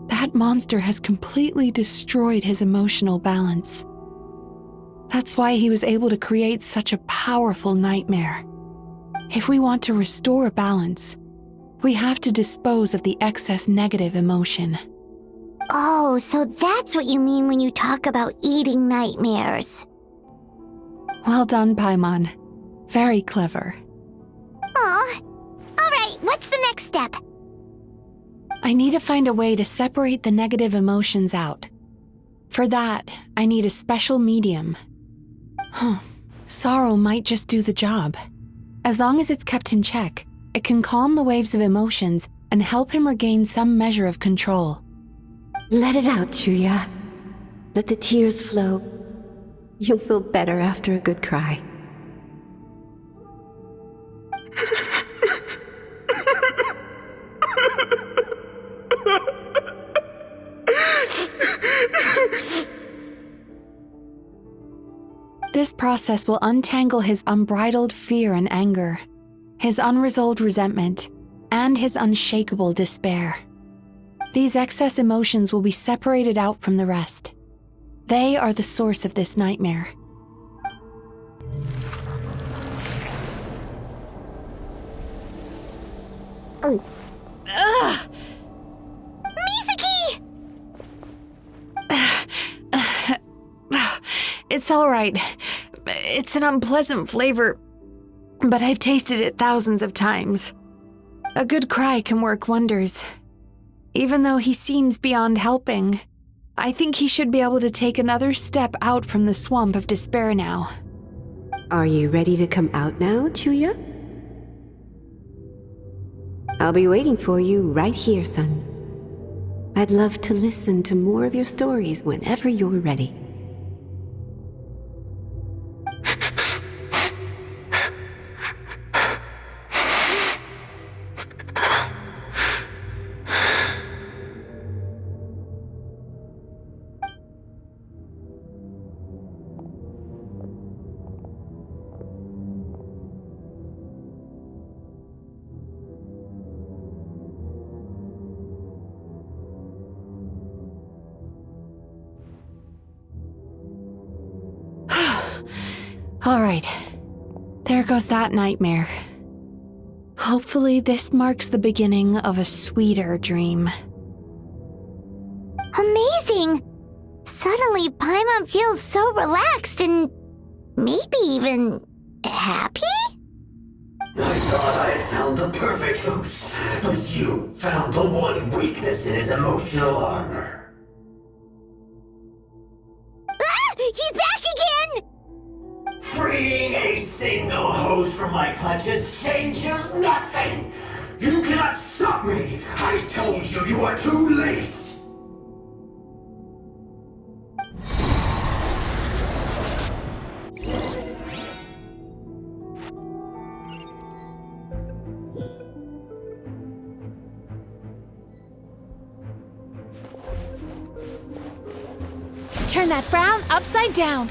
Speaker 8: that monster has completely destroyed his emotional balance. That's why he was able to create such a powerful nightmare. If we want to restore balance, we have to dispose of the excess negative emotion.
Speaker 1: Oh, so that's what you mean when you talk about eating nightmares.
Speaker 8: Well done, Paimon. Very clever.
Speaker 1: Aw. Alright, what's the next step?
Speaker 8: I need to find a way to separate the negative emotions out. For that, I need a special medium. Sorrow might just do the job. As long as it's kept in check, it can calm the waves of emotions and help him regain some measure of control.
Speaker 13: Let it out, Chuya. Let the tears flow. You'll feel better after a good cry.
Speaker 8: This process will untangle his unbridled fear and anger, his unresolved resentment, and his unshakable despair. These excess emotions will be separated out from the rest. They are the source of this nightmare.
Speaker 1: Mizuki!
Speaker 8: It's all right. It's an unpleasant flavor, but I've tasted it thousands of times. A good cry can work wonders. Even though he seems beyond helping, I think he should be able to take another step out from the swamp of despair now.
Speaker 13: Are you ready to come out now, Chuya? I'll be waiting for you right here, son. I'd love to listen to more of your stories whenever you're ready.
Speaker 8: All right. There goes that nightmare. Hopefully this marks the beginning of a sweeter dream.
Speaker 1: Amazing! Suddenly, Paimon feels so relaxed and maybe even happy?
Speaker 10: I thought I had found the perfect host, but you found the one weakness in his emotional armor.
Speaker 1: Ah! He's back again!
Speaker 10: Freeing a single host from my clutches changes nothing! You cannot stop me! I told you you are too late!
Speaker 8: Turn that frown upside down.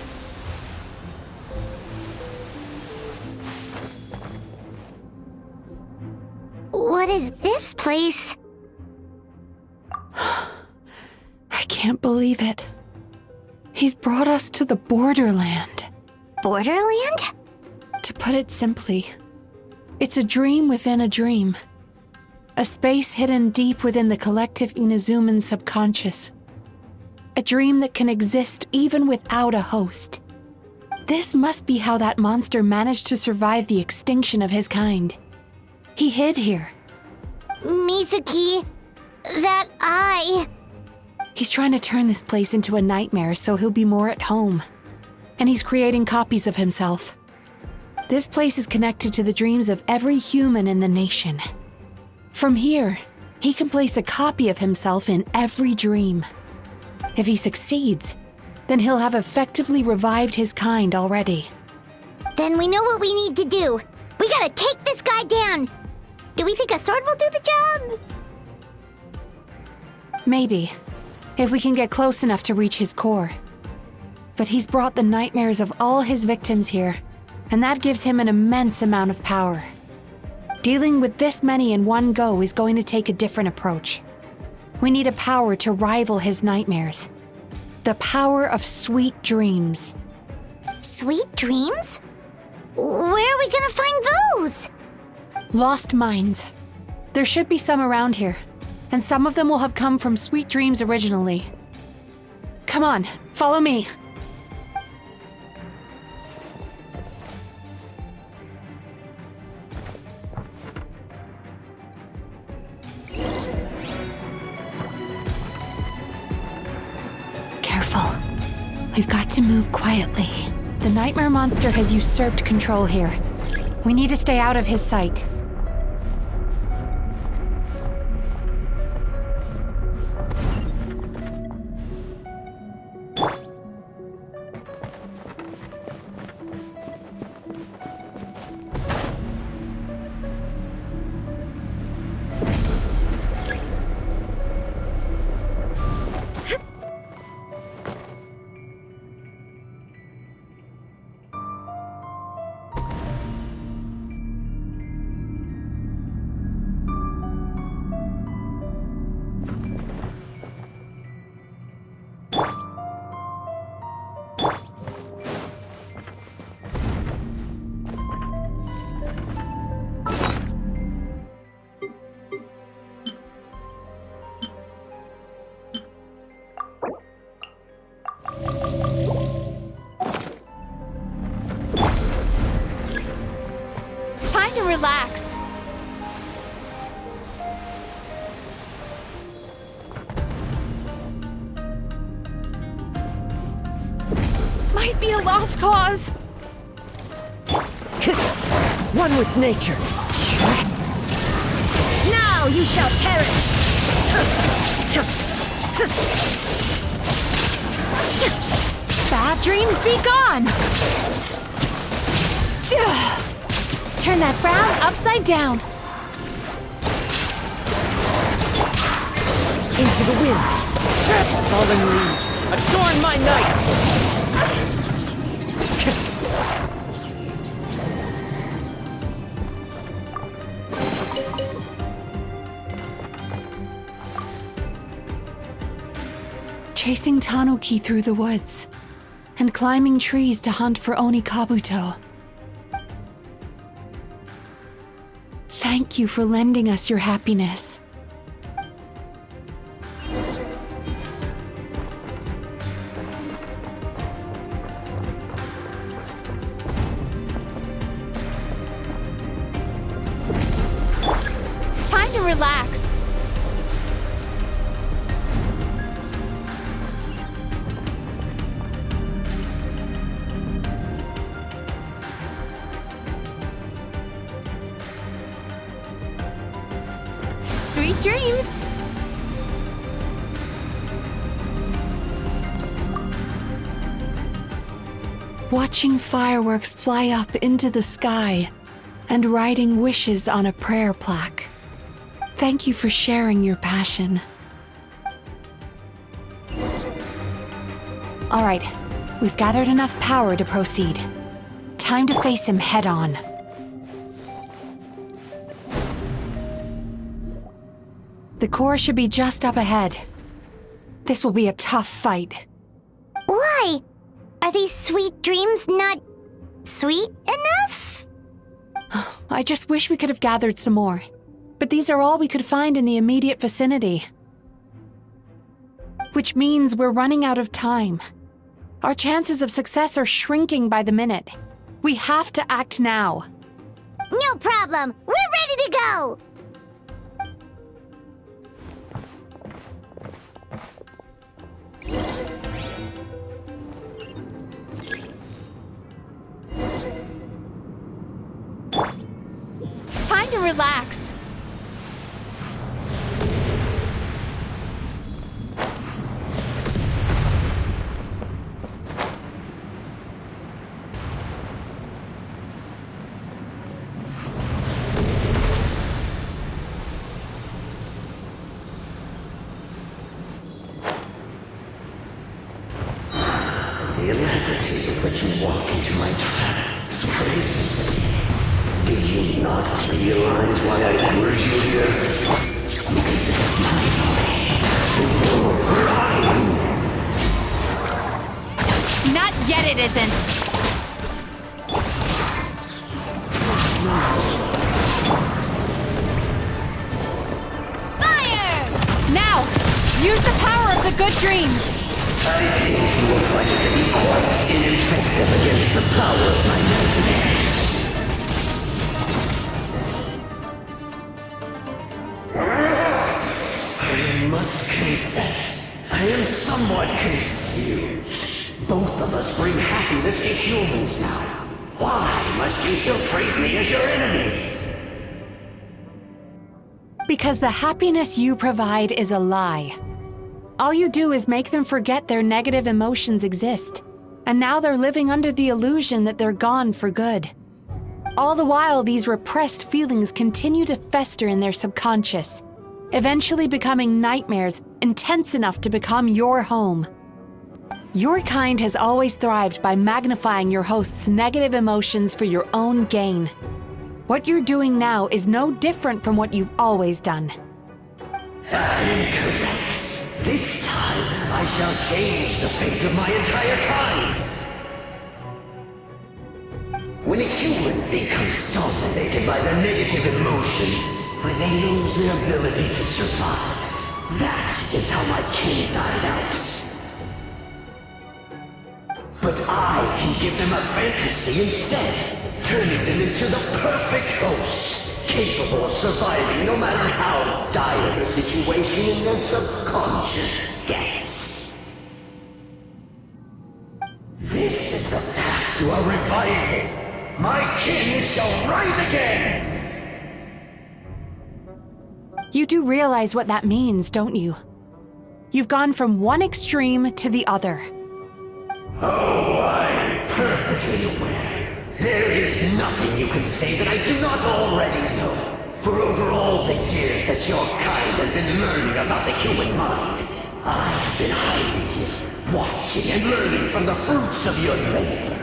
Speaker 1: What is this place?
Speaker 8: I can't believe it. He's brought us to the Borderland.
Speaker 1: Borderland?
Speaker 8: To put it simply, it's a dream within a dream. A space hidden deep within the collective Inazuman subconscious. A dream that can exist even without a host. This must be how that monster managed to survive the extinction of his kind. He hid here.
Speaker 1: Midzuki, that eye.
Speaker 8: He's trying to turn this place into a nightmare so he'll be more at home. And he's creating copies of himself. This place is connected to the dreams of every human in the nation. From here, he can place a copy of himself in every dream. If he succeeds, then he'll have effectively revived his kind already.
Speaker 1: Then we know what we need to do. We gotta take this guy down. Do we think a sword will do the job?
Speaker 8: Maybe, if we can get close enough to reach his core. But he's brought the nightmares of all his victims here, and that gives him an immense amount of power. Dealing with this many in one go is going to take a different approach. We need a power to rival his nightmares. The power of sweet dreams.
Speaker 1: Sweet dreams? Where are we gonna find those?
Speaker 8: Lost minds. There should be some around here, and some of them will have come from sweet dreams originally. Come on, follow me. Careful. We've got to move quietly. The nightmare monster has usurped control here. We need to stay out of his sight. Time to relax. Might be a lost cause.
Speaker 14: One with nature.
Speaker 3: Now you shall perish!
Speaker 8: Bad dreams be gone! Turn that frown upside down.
Speaker 14: Into the wind. Fallen leaves, adorn my night!
Speaker 8: Chasing Tanuki through the woods.
Speaker 2: and climbing trees to hunt for Oni Kabuto. Thank you for lending us your happiness.
Speaker 8: Time to relax. Sweet dreams!
Speaker 2: Watching fireworks fly up into the sky and writing wishes on a prayer plaque. Thank you for sharing your passion.
Speaker 8: All right, we've gathered enough power to proceed. Time to face him head on. The core should be just up ahead. This will be a tough fight.
Speaker 1: Why? Are these sweet dreams not sweet enough?
Speaker 8: I just wish we could have gathered some more. But these are all we could find in the immediate vicinity. Which means we're running out of time. Our chances of success are shrinking by the minute. We have to act now.
Speaker 1: No problem. We're ready to go.
Speaker 8: Time to relax.
Speaker 10: The alacrity with which you walk into my trap surprises me. Do you not realize why I lured you here? Because this is my domain. Your crime.
Speaker 8: Not yet, it isn't.
Speaker 1: Fire!
Speaker 8: Now, use the power of the good dreams.
Speaker 10: I think you will find it to be quite ineffective against the power of my nightmares. I must confess, I am somewhat confused. Both of us bring happiness to humans now. Why must you still treat me as your enemy?
Speaker 8: Because the happiness you provide is a lie. All you do is make them forget their negative emotions exist. And now they're living under the illusion that they're gone for good. All the while, these repressed feelings continue to fester in their subconscious, eventually becoming nightmares intense enough to become your home. Your kind has always thrived by magnifying your host's negative emotions for your own gain. What you're doing now is no different from what you've always done.
Speaker 10: Incorrect. This time, I shall change the fate of my entire kind. When a human becomes dominated by their negative emotions, when they lose their ability to survive, that is how my kin died out. But I can give them a fantasy instead, turning them into the perfect hosts, capable of surviving no matter how dire the situation in their subconscious gets. This is the path to a revival. My kin shall rise again!
Speaker 8: You do realize what that means, don't you? You've gone from one extreme to the other.
Speaker 10: Oh, I'm perfectly aware. There is nothing you can say that I do not already know. For over all the years that your kind has been learning about the human mind, I have been hiding here, watching and learning from the fruits of your labor.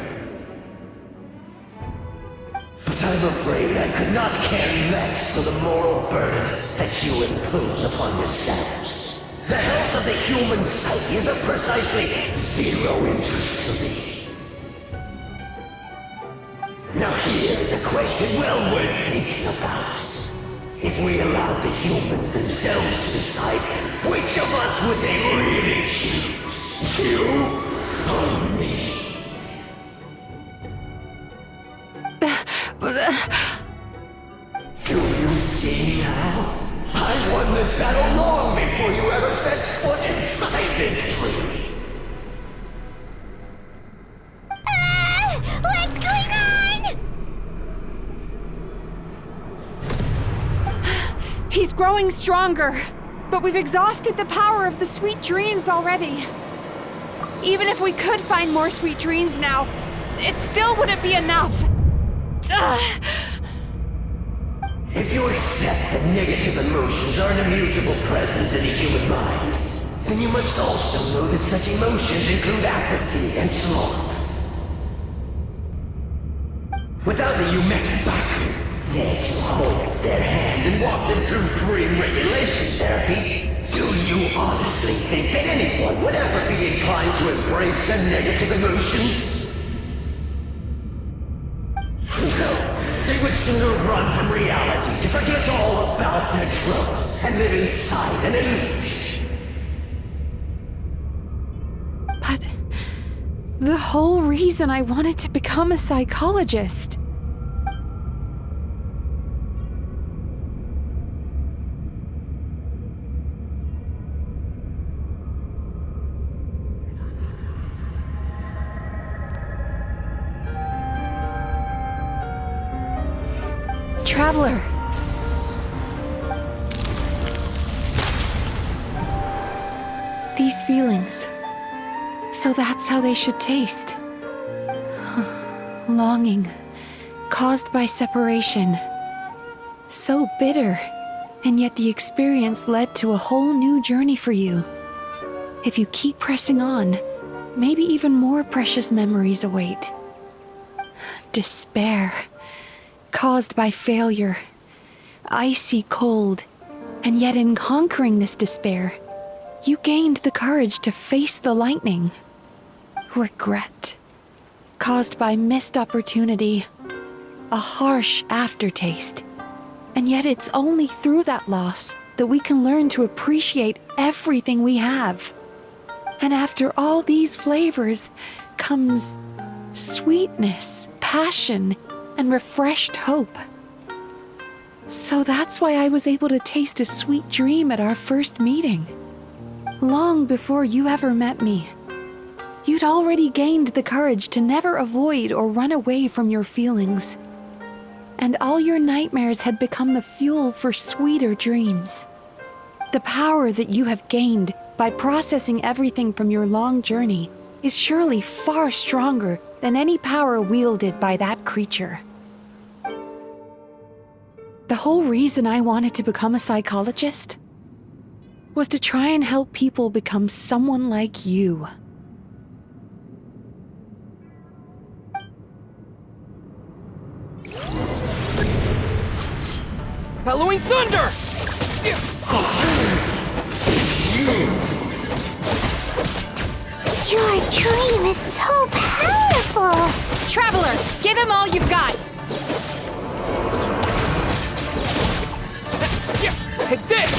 Speaker 10: But I'm afraid I could not care less for the moral burdens that you impose upon yourselves. The health of the human psyche is of precisely zero interest to me. Now here's a question well worth thinking about. If we allowed the humans themselves to decide, which of us would they really choose? You or me? Do you see now? I won this battle long before you ever set foot inside this tree.
Speaker 1: What's going on?
Speaker 8: He's growing stronger, but we've exhausted the power of the sweet dreams already. Even if we could find more sweet dreams now, it still wouldn't be enough.
Speaker 10: If you accept that negative emotions are an immutable presence in the human mind, then you must also know that such emotions include apathy and sloth. Without the Yumeki Baku there to hold their hand and walk them through dream regulation therapy, do you honestly think that anyone would ever be inclined to embrace the negative emotions? No. They would sooner run from reality to forget all about their troubles and live inside an illusion.
Speaker 8: But the whole reason I wanted to become a psychologist. Traveler. These feelings. So that's how they should taste. Longing, caused by separation. So bitter, and yet the experience led to a whole new journey for you. If you keep pressing on, maybe even more precious memories await. Despair. Caused by failure, icy cold, and yet in conquering this despair, you gained the courage to face the lightning. Regret, caused by missed opportunity, a harsh aftertaste, and yet it's only through that loss that we can learn to appreciate everything we have. And after all these flavors comes sweetness, passion, and refreshed hope. So that's why I was able to taste a sweet dream at our first meeting. Long before you ever met me, you'd already gained the courage to never avoid or run away from your feelings. And all your nightmares had become the fuel for sweeter dreams. The power that you have gained by processing everything from your long journey is surely far stronger than any power wielded by that creature. The whole reason I wanted to become a psychologist was to try and help people become someone like you.
Speaker 14: Bellowing thunder!
Speaker 1: Your dream is so powerful!
Speaker 8: Traveler, give him all you've got!
Speaker 14: Take this!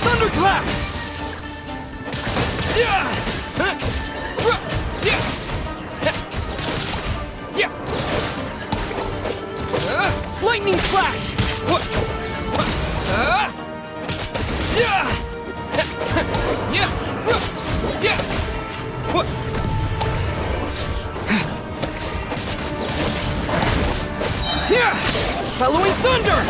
Speaker 14: Thunderclap! Lightning flash! Bellowing thunder!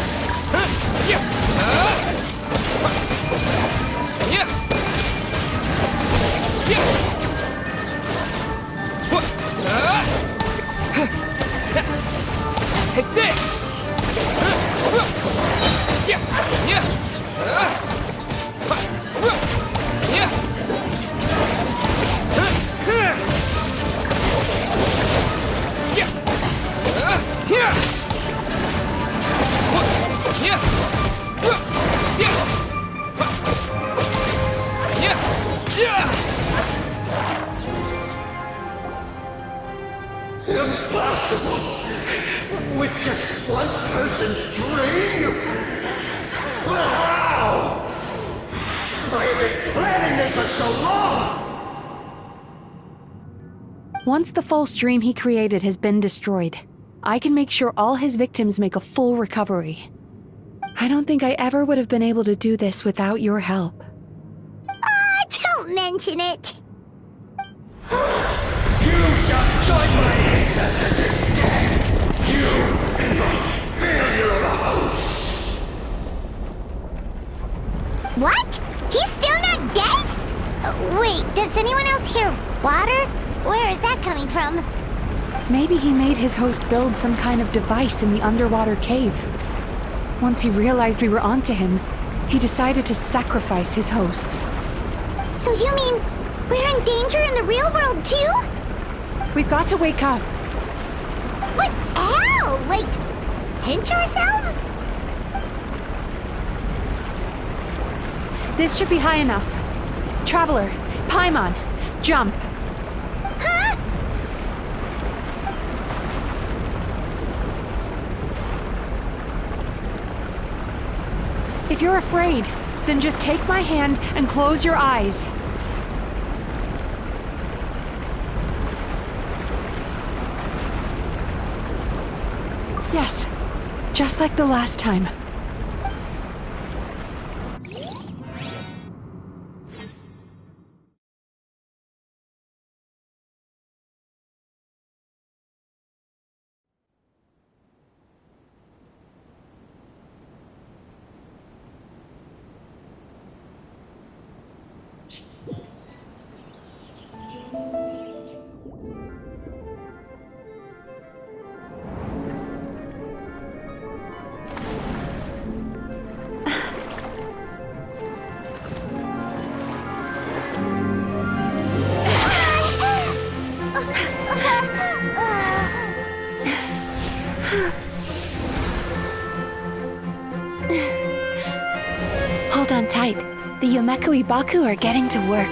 Speaker 14: Take this!
Speaker 10: Impossible! With just one person's dream? But how? I have been planning this for so long!
Speaker 8: Once the false dream he created has been destroyed, I can make sure all his victims make a full recovery. I don't think I ever would have been able to do this without your help.
Speaker 1: Ah, don't mention it.
Speaker 10: You shall join my ancestors in death! You and my failure of a host!
Speaker 1: What? He's still not dead? Wait, does anyone else hear water? Where is that coming from?
Speaker 8: Maybe he made his host build some kind of device in the underwater cave. Once he realized we were onto him, he decided to sacrifice his host.
Speaker 1: So you mean we're in danger in the real world too?
Speaker 8: We've got to wake up.
Speaker 1: But how? Like, pinch ourselves?
Speaker 8: This should be high enough. Traveler, Paimon, jump.
Speaker 1: Huh?
Speaker 8: If you're afraid, then just take my hand and close your eyes. Yes, just like the last time.
Speaker 2: Hold on tight. The Yomekui Baku are getting to work.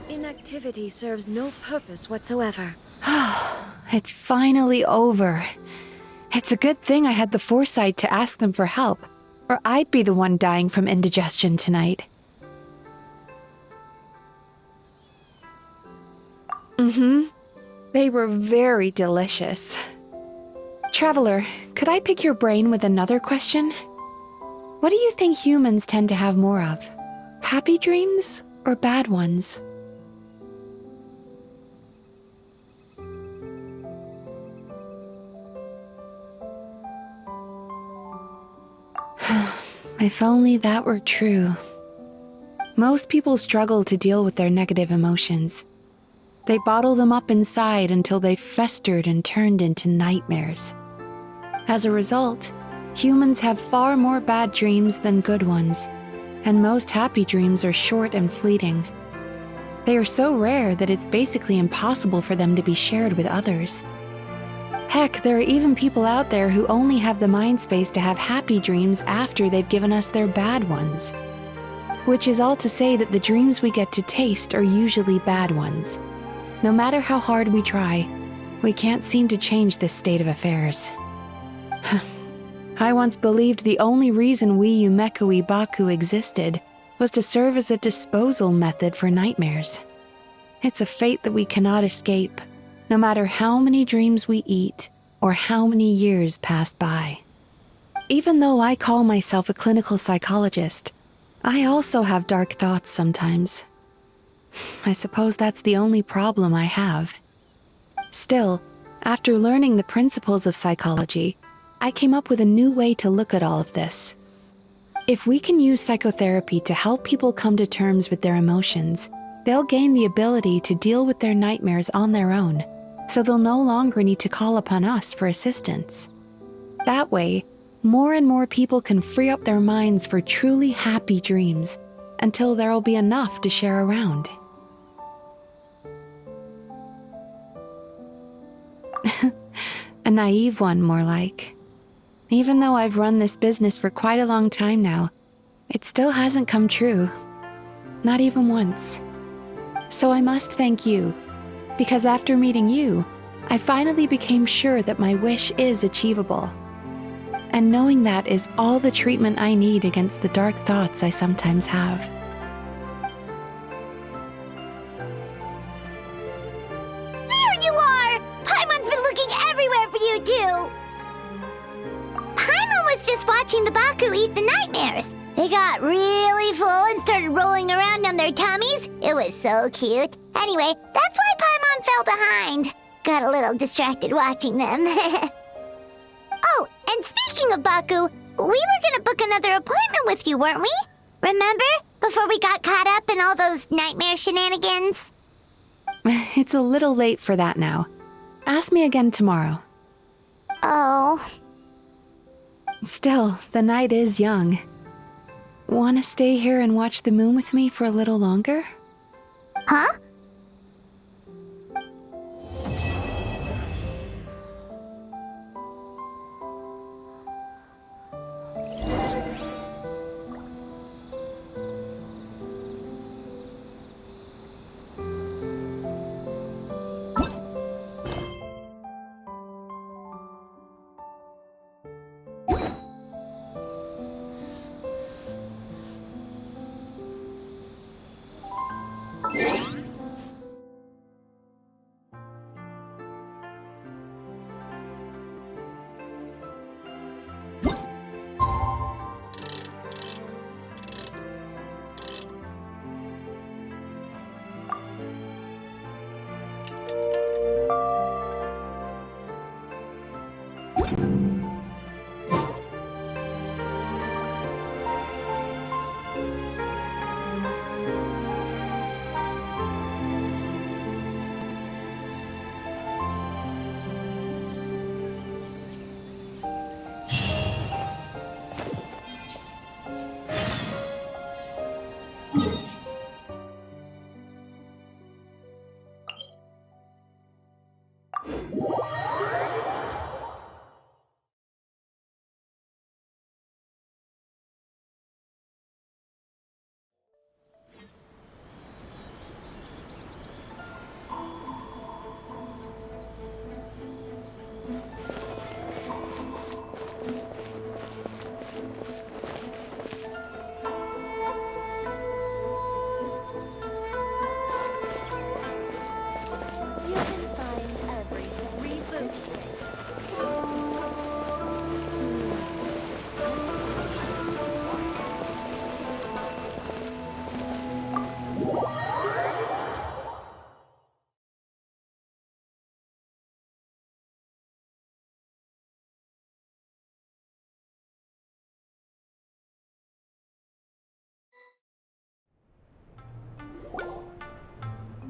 Speaker 3: Inactivity serves no purpose whatsoever.
Speaker 8: It's finally over. It's a good thing I had the foresight to ask them for help, or I'd be the one dying from indigestion tonight. They were very delicious. Traveler, could I pick your brain with another question? What do you think humans tend to have more of? Happy dreams or bad ones?
Speaker 2: If only that were true. Most people struggle to deal with their negative emotions. They bottle them up inside until they've festered and turned into nightmares. As a result, humans have far more bad dreams than good ones, and most happy dreams are short and fleeting. They are so rare that it's basically impossible for them to be shared with others. Heck, there are even people out there who only have the mind space to have happy dreams after they've given us their bad ones. Which is all to say that the dreams we get to taste are usually bad ones. No matter how hard we try, we can't seem to change this state of affairs. I once believed the only reason we Yumeko Baku existed was to serve as a disposal method for nightmares. It's a fate that we cannot escape, no matter how many dreams we eat or how many years pass by. Even though I call myself a clinical psychologist, I also have dark thoughts sometimes. I suppose that's the only problem I have. Still, after learning the principles of psychology, I came up with a new way to look at all of this. If we can use psychotherapy to help people come to terms with their emotions, they'll gain the ability to deal with their nightmares on their own, so they'll no longer need to call upon us for assistance. That way, more and more people can free up their minds for truly happy dreams until there'll be enough to share around. A naive one, more like. Even though I've run this business for quite a long time now, it still hasn't come true. Not even once. So I must thank you, because after meeting you, I finally became sure that my wish is achievable. And knowing that is all the treatment I need against the dark thoughts I sometimes have.
Speaker 1: There you are! Paimon's been looking everywhere for you, too! Paimon was just watching the Baku eat the nightmares. They got really full and started rolling around on their tummies. It was so cute. Anyway, that's why Paimon fell behind. Got a little distracted watching them. Oh, and speaking of Baku, we were gonna book another appointment with you, weren't we? Remember? Before we got caught up in all those nightmare shenanigans?
Speaker 2: It's a little late for that now. Ask me again tomorrow.
Speaker 1: Oh.
Speaker 2: Still, the night is young. Want to stay here and watch the moon with me for a little longer?
Speaker 1: Huh?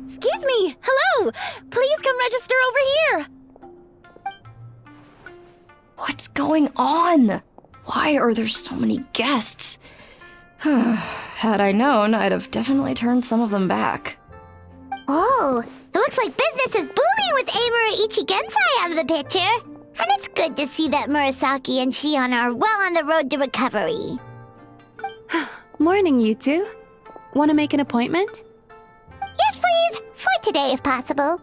Speaker 3: Excuse me! Hello! Please come register over here!
Speaker 15: What's going on? Why are there so many guests? Had I known, I'd have definitely turned some of them back.
Speaker 1: Oh, it looks like business is booming with Amura Ichigensai out of the picture. And it's good to see that Murasaki and Shion are well on the road to recovery.
Speaker 2: Morning, you two. Want to make an appointment?
Speaker 1: Yes, please! For today, if possible.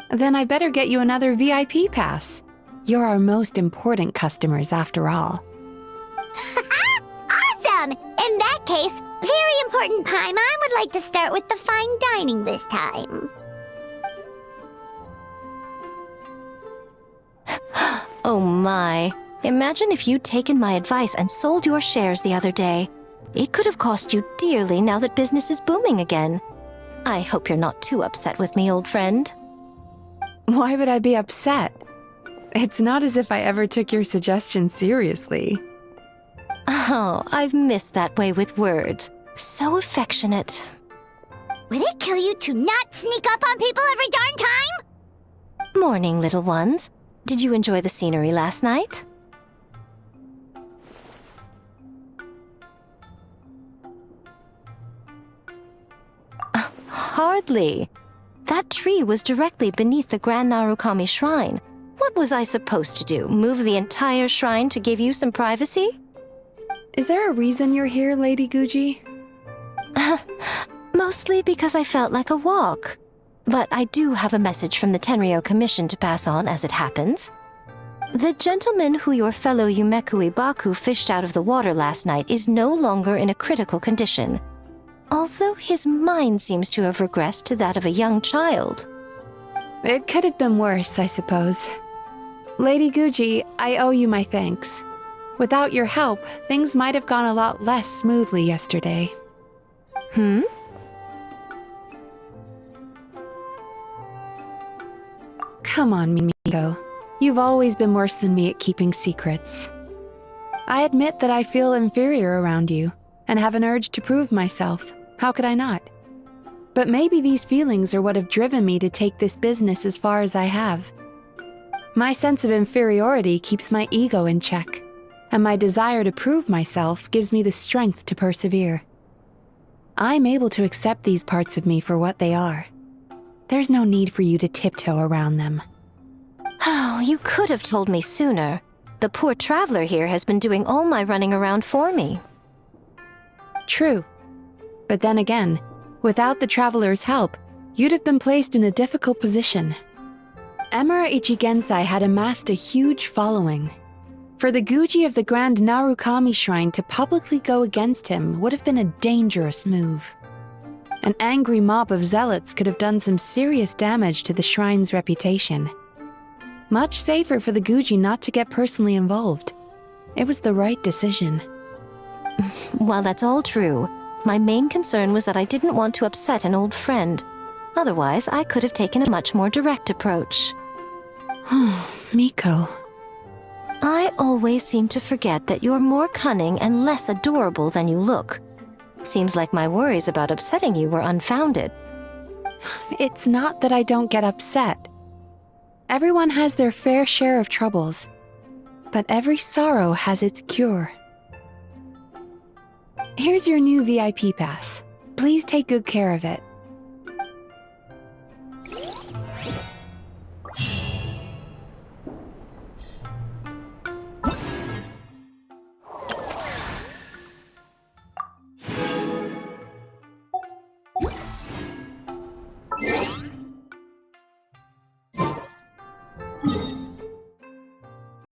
Speaker 2: Then I better get you another VIP pass. You're our most important customers, after all.
Speaker 1: Awesome! In that case, very important Paimon would like to start with the fine dining this time.
Speaker 7: Oh my. Imagine if you'd taken my advice and sold your shares the other day. It could have cost you dearly now that business is booming again. I hope you're not too upset with me, old friend.
Speaker 2: Why would I be upset? It's not as if I ever took your suggestion seriously.
Speaker 7: Oh, I've missed that way with words. So affectionate.
Speaker 1: Would it kill you to not sneak up on people every darn time?
Speaker 7: Morning, little ones. Did you enjoy the scenery last night? Hardly. That tree was directly beneath the Grand Narukami Shrine. What was I supposed to do? Move the entire shrine to give you some privacy?
Speaker 2: Is there a reason you're here, Lady Guji?
Speaker 7: Mostly because I felt like a walk. But I do have a message from the Tenryo Commission to pass on as it happens. The gentleman who your fellow Yumeku Ibaku fished out of the water last night is no longer in a critical condition, although his mind seems to have regressed to that of a young child.
Speaker 2: It could have been worse, I suppose. Lady Guji, I owe you my thanks. Without your help, things might have gone a lot less smoothly yesterday. Come on, Mimiko. You've always been worse than me at keeping secrets. I admit that I feel inferior around you, and have an urge to prove myself. How could I not? But maybe these feelings are what have driven me to take this business as far as I have. My sense of inferiority keeps my ego in check, and my desire to prove myself gives me the strength to persevere. I'm able to accept these parts of me for what they are. There's no need for you to tiptoe around them.
Speaker 7: Oh, you could have told me sooner. The poor traveler here has been doing all my running around for me.
Speaker 2: True. But then again, without the traveler's help, you'd have been placed in a difficult position. Emura Ichigensai had amassed a huge following. For the Guji of the Grand Narukami Shrine to publicly go against him would have been a dangerous move. An angry mob of zealots could have done some serious damage to the shrine's reputation. Much safer for the Guji not to get personally involved. It was the right decision.
Speaker 7: While that's all true, my main concern was that I didn't want to upset an old friend. Otherwise, I could have taken a much more direct approach.
Speaker 2: Miko.
Speaker 7: I always seem to forget that you're more cunning and less adorable than you look. Seems like my worries about upsetting you were unfounded.
Speaker 2: It's not that I don't get upset. Everyone has their fair share of troubles, but every sorrow has its cure. Here's your new VIP pass. Please take good care of it.